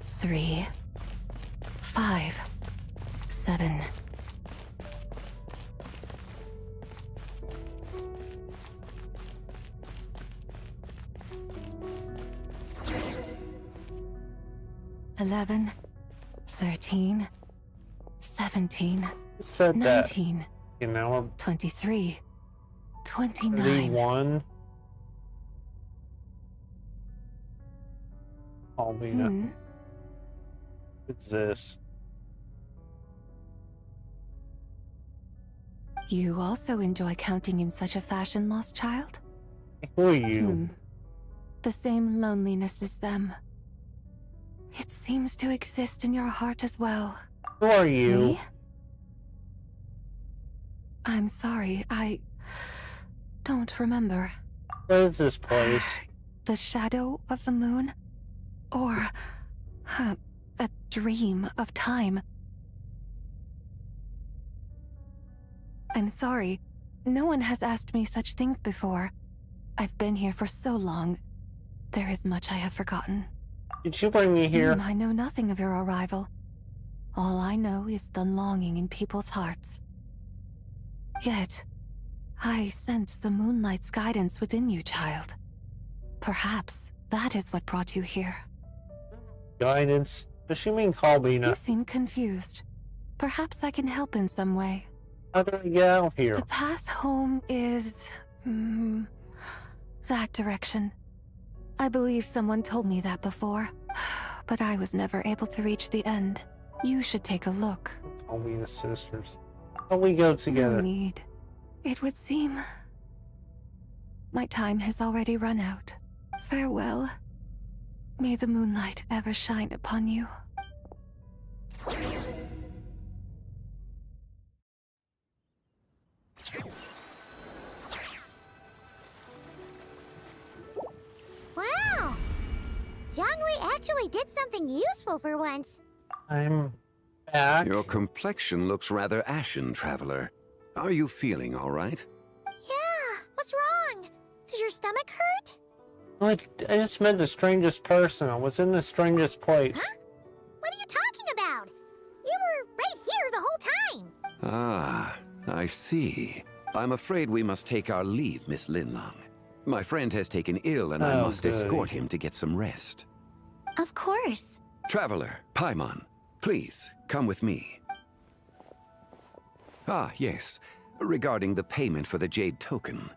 Three, 5, 7. Eleven, 13, 17, Said 19, that. You know, 23, 29. 31. Almina. What's this? You also enjoy counting in such a fashion, lost child? Who are you? The same loneliness as them. It seems to exist in your heart as well. Who are you? Me? I'm sorry, I don't remember. What is this place? The shadow of the moon? Or a dream of time? I'm sorry. No one has asked me such things before. I've been here for so long. There is much I have forgotten. Did you bring me here? I know nothing of your arrival. All I know is the longing in people's hearts. Yet, I sense the moonlight's guidance within you, child. Perhaps that is what brought you here. Guidance? Does she mean Kalbina? You seem confused. Perhaps I can help in some way. How do I get out here? The path home is... that direction. I believe someone told me that before, but I was never able to reach the end. You should take a look. Kalbina sisters. How we go together? No need. It would seem... my time has already run out. Farewell. May the moonlight ever shine upon you. Wow! Zhongli actually did something useful for once. I'm back. Your complexion looks rather ashen, traveler. Are you feeling all right? Yeah, what's wrong? Does your stomach hurt? I just met the strangest person. I was in the strangest place. Huh? What are you talking about? You were right here the whole time. Ah, I see. I'm afraid we must take our leave, Miss Linlong. My friend has taken ill and I must escort him to get some rest. Of course. Traveler, Paimon, please, come with me. Ah, yes. Regarding the payment for the Jade token.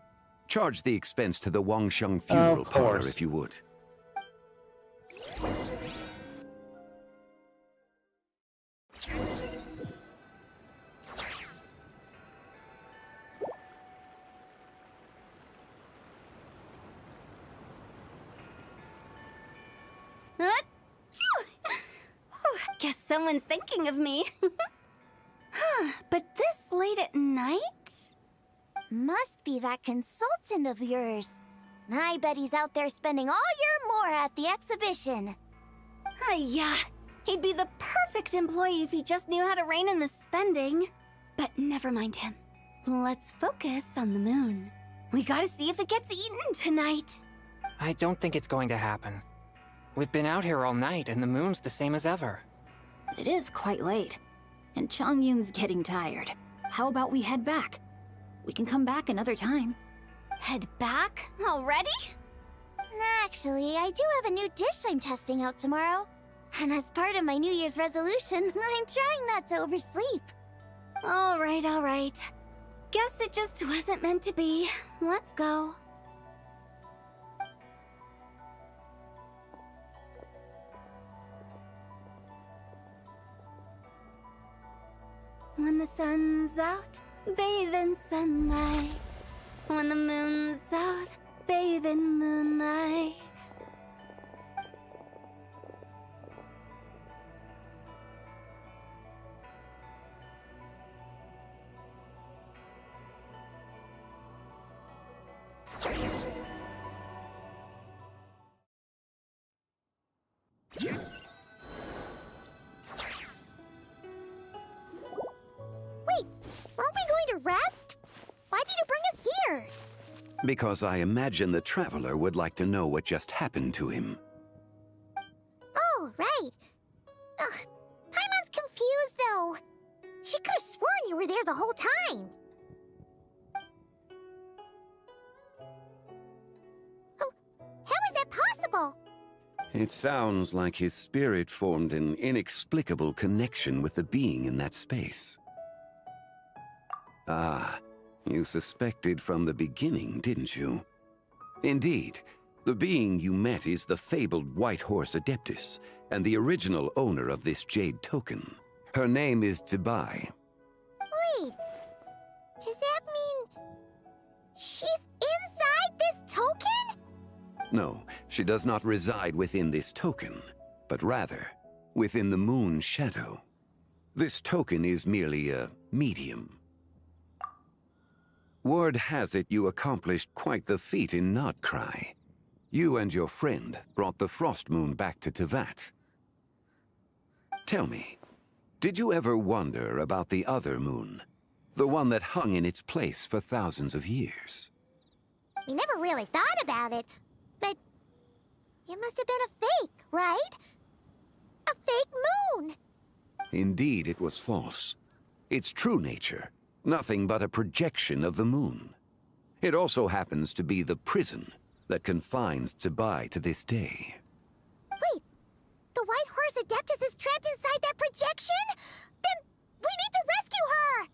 Charge the expense to the Wangsheng funeral parlor if you would. Guess someone's thinking of me. Huh, but this late at night? Must be that consultant of yours. I bet he's out there spending all year more at the exhibition. Yeah, he'd be the perfect employee if he just knew how to rein in the spending. But never mind him. Let's focus on the moon. We gotta see if it gets eaten tonight. I don't think it's going to happen. We've been out here all night, and the moon's the same as ever. It is quite late, and Chongyun's getting tired. How about we head back? We can come back another time. Head back? Already? Actually, I do have a new dish I'm testing out tomorrow. And as part of my New Year's resolution, I'm trying not to oversleep. All right. Guess it just wasn't meant to be. Let's go. When the sun's out, bathe in sunlight. When the moon's out, bathe in moonlight. Wait, aren't we going to rest? Why did you bring us here? Because I imagine the Traveler would like to know what just happened to him. Oh, right. Ugh, Paimon's confused, though. She could have sworn you were there the whole time. Oh, how is that possible? It sounds like his spirit formed an inexplicable connection with the being in that space. Ah, you suspected from the beginning, didn't you? Indeed, the being you met is the fabled White Horse Adeptus, and the original owner of this Jade token. Her name is Tibai. Wait, does that mean she's inside this token? No, she does not reside within this token, but rather within the moon's shadow. This token is merely a medium. Word has it you accomplished quite the feat in Notcry. You and your friend brought the Frost Moon back to Tevat. Tell me, did you ever wonder about the other moon? The one that hung in its place for thousands of years? We never really thought about it, but it must have been a fake, right? A fake moon! Indeed, it was false. Its true nature, nothing but a projection of the moon. It also happens to be the prison that confines Tibai to this day. Wait, the White Horse Adeptus is trapped inside that projection? Then we need to rescue her!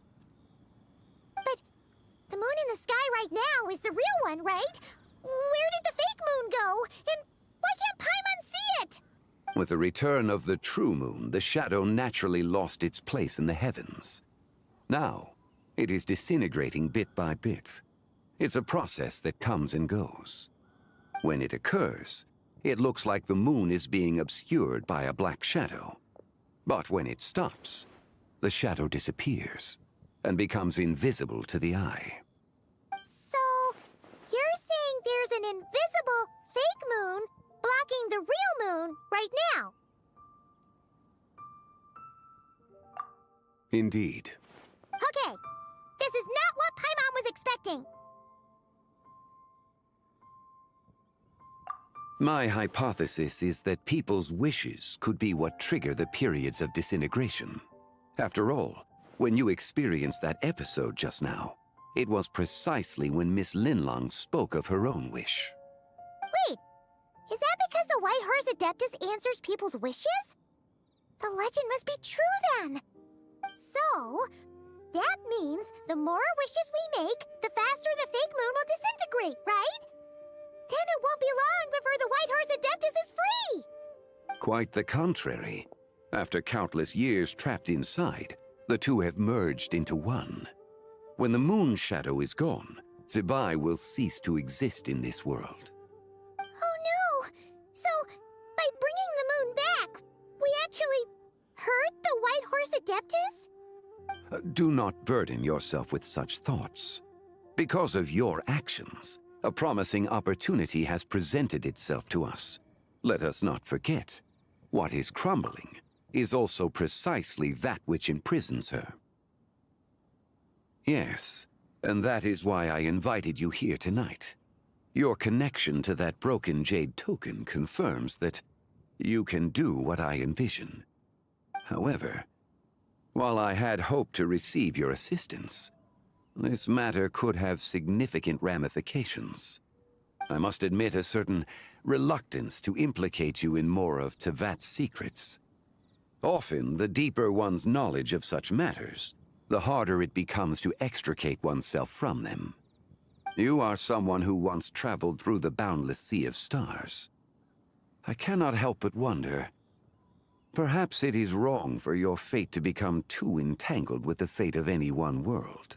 But the moon in the sky right now is the real one, right? Where did the fake moon go? And why can't Paimon see it? With the return of the true moon, the shadow naturally lost its place in the heavens. Now, it is disintegrating bit by bit. It's a process that comes and goes. When it occurs, it looks like the moon is being obscured by a black shadow. But when it stops, the shadow disappears and becomes invisible to the eye. So, you're saying there's an invisible fake moon blocking the real moon right now? Indeed. Okay, this is not what Paimon was expecting. My hypothesis is that people's wishes could be what trigger the periods of disintegration. After all, when you experienced that episode just now, it was precisely when Miss Linlong spoke of her own wish. Wait, is that because the White Horse Adeptus answers people's wishes? The legend must be true then. So, that means the more wishes we make, the faster the fake moon will disintegrate, right? Then it won't be long before the White Horse Adeptus is free! Quite the contrary. After countless years trapped inside, the two have merged into one. When the moon shadow is gone, Zibai will cease to exist in this world. Oh no! So, by bringing the moon back, we actually hurt the White Horse Adeptus? Do not burden yourself with such thoughts. Because of your actions, a promising opportunity has presented itself to us. Let us not forget, what is crumbling is also precisely that which imprisons her. Yes, and that is why I invited you here tonight. Your connection to that broken jade token confirms that you can do what I envision. However, while I had hoped to receive your assistance, this matter could have significant ramifications. I must admit a certain reluctance to implicate you in more of Tevat's secrets. Often, the deeper one's knowledge of such matters, the harder it becomes to extricate oneself from them. You are someone who once traveled through the boundless sea of stars. I cannot help but wonder, perhaps it is wrong for your fate to become too entangled with the fate of any one world.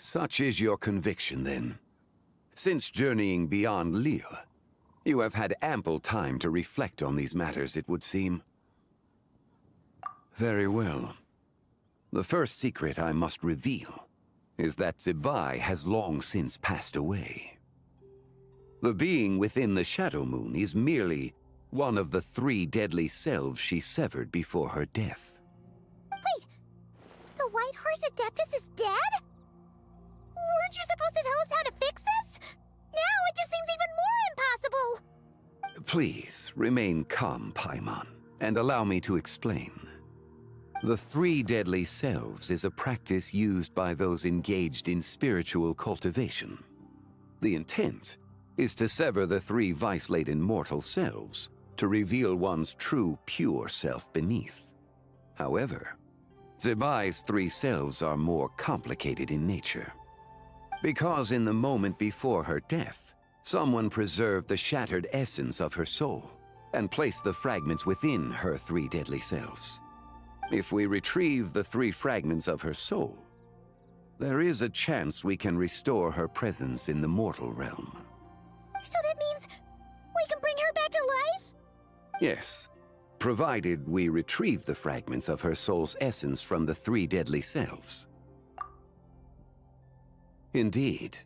Such is your conviction, then. Since journeying beyond Lille, you have had ample time to reflect on these matters, it would seem. Very well. The first secret I must reveal is that Zibai has long since passed away. The being within the Shadow Moon is merely one of the 3 deadly selves she severed before her death. Wait, the White Horse Adeptus is dead? Weren't you supposed to tell us how to fix this? Now it just seems even more impossible! Please, remain calm, Paimon, and allow me to explain. The 3 deadly selves is a practice used by those engaged in spiritual cultivation. The intent is to sever the 3 vice-laden mortal selves to reveal one's true, pure self beneath. However, Zibai's 3 selves are more complicated in nature. Because in the moment before her death, someone preserved the shattered essence of her soul and placed the fragments within her 3 deadly selves. If we retrieve the 3 fragments of her soul, there is a chance we can restore her presence in the mortal realm. So that means we can bring her back to life? Yes, provided we retrieve the fragments of her soul's essence from the 3 deadly selves. Indeed,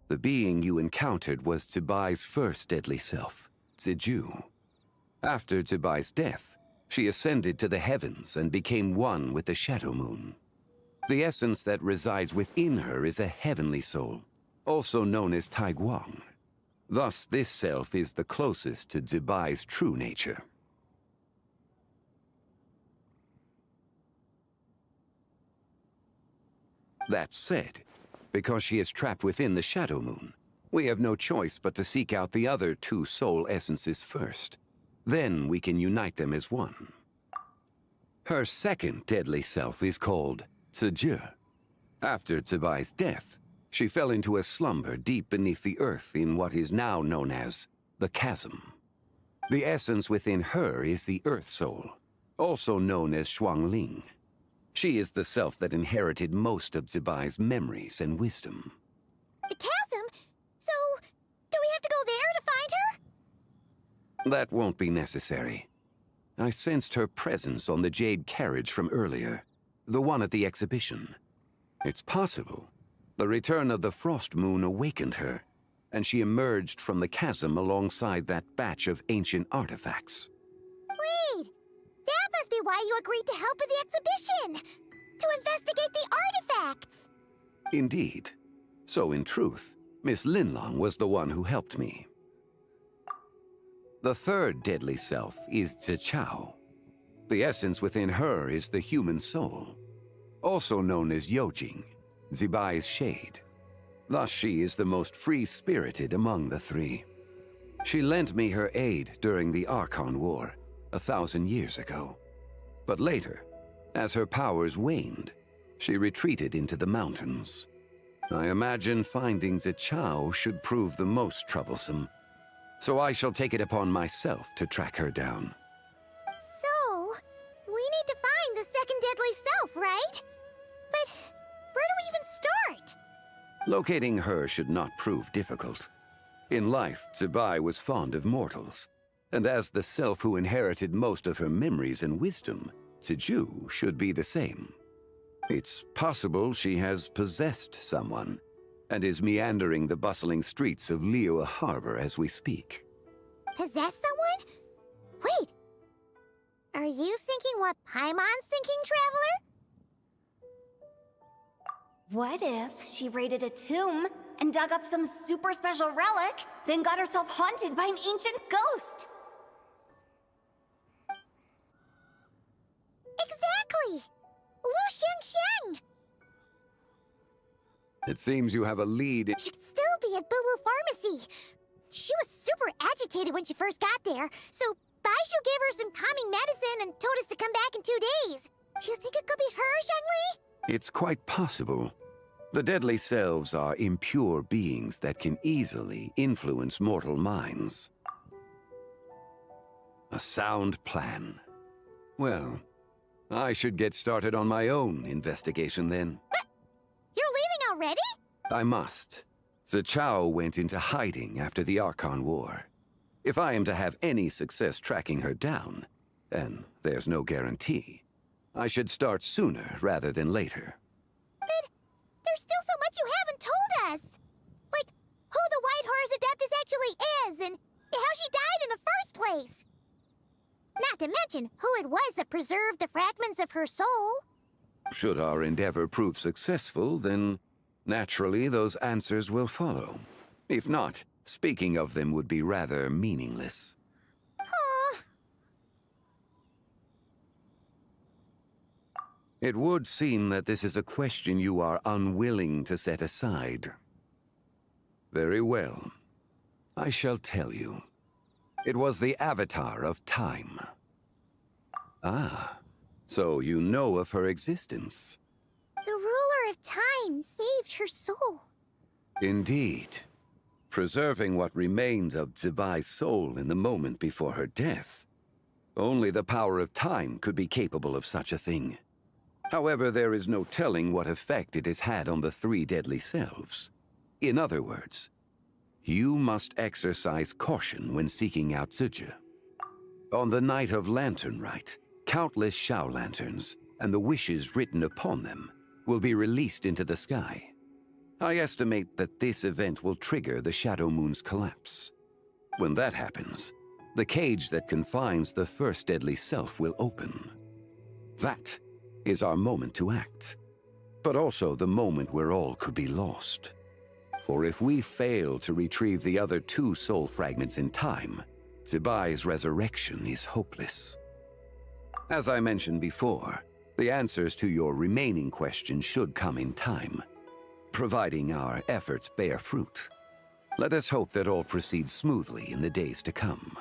the being you encountered was Zibai's first deadly self, Ziju. After Zibai's death, she ascended to the heavens and became one with the Shadow Moon. The essence that resides within her is a heavenly soul, also known as Taiguang. Thus, this self is the closest to Zibai's true nature. That said, because she is trapped within the Shadow Moon, we have no choice but to seek out the other 2 soul essences first. Then we can unite them as one. Her second deadly self is called Ziju. After Zibai's death, she fell into a slumber deep beneath the earth in what is now known as the Chasm. The essence within her is the Earth Soul, also known as Shuangling. She is the self that inherited most of Zibai's memories and wisdom. The chasm? So, do we have to go there to find her? That won't be necessary. I sensed her presence on the jade carriage from earlier, the one at the exhibition. It's possible the return of the Frost Moon awakened her, and she emerged from the chasm alongside that batch of ancient artifacts. Wait! That must be why you agreed to help at the exhibition! To investigate the artifacts! Indeed. So in truth, Miss Linlong was the one who helped me. The third deadly self is Zichao. The essence within her is the human soul, also known as Yojing, Zibai's shade. Thus she is the most free-spirited among the three. She lent me her aid during the Archon War 1,000 years ago. But later, as her powers waned, she retreated into the mountains. I imagine finding Zichao should prove the most troublesome, so I shall take it upon myself to track her down. So, we need to find the second deadly self, right? But where do we even start? Locating her should not prove difficult. In life, Zibai was fond of mortals, and as the self who inherited most of her memories and wisdom, Ziju should be the same. It's possible she has possessed someone, and is meandering the bustling streets of Liyue Harbor as we speak. Possess someone? Wait. Are you thinking what Paimon's thinking, Traveler? What if she raided a tomb and dug up some super special relic, then got herself haunted by an ancient ghost? Exactly! Lu Xingxiang! It seems you have a lead. Should still be at Boo Boo Pharmacy. She was super agitated when she first got there, so Baishu gave her some calming medicine and told us to come back in 2 days. Do you think it could be her, Zhengli? It's quite possible. The deadly selves are impure beings that can easily influence mortal minds. A sound plan. Well, I should get started on my own investigation then. What? You're leaving already? I must. Zichao went into hiding after the Archon War. If I am to have any success tracking her down, and there's no guarantee, I should start sooner rather than later. But there's still so much you haven't told us! Like, who the White Horse Adeptus actually is, and how she died in the first place! Not to mention who it was that preserved the fragments of her soul. Should our endeavor prove successful, then naturally those answers will follow. If not, speaking of them would be rather meaningless. It would seem that this is a question you are unwilling to set aside. Very well. I shall tell you. It was the Avatar of Time. Ah, so you know of her existence. The ruler of time saved her soul. Indeed. Preserving what remained of Zibai's soul in the moment before her death. Only the power of time could be capable of such a thing. However, there is no telling what effect it has had on the three deadly selves. In other words, you must exercise caution when seeking out Ziju. On the night of Lantern Rite, countless Shao lanterns, and the wishes written upon them, will be released into the sky. I estimate that this event will trigger the Shadow Moon's collapse. When that happens, the cage that confines the first deadly self will open. That is our moment to act, but also the moment where all could be lost. For if we fail to retrieve the other 2 soul fragments in time, Zibai's resurrection is hopeless. As I mentioned before, the answers to your remaining questions should come in time, providing our efforts bear fruit. Let us hope that all proceeds smoothly in the days to come.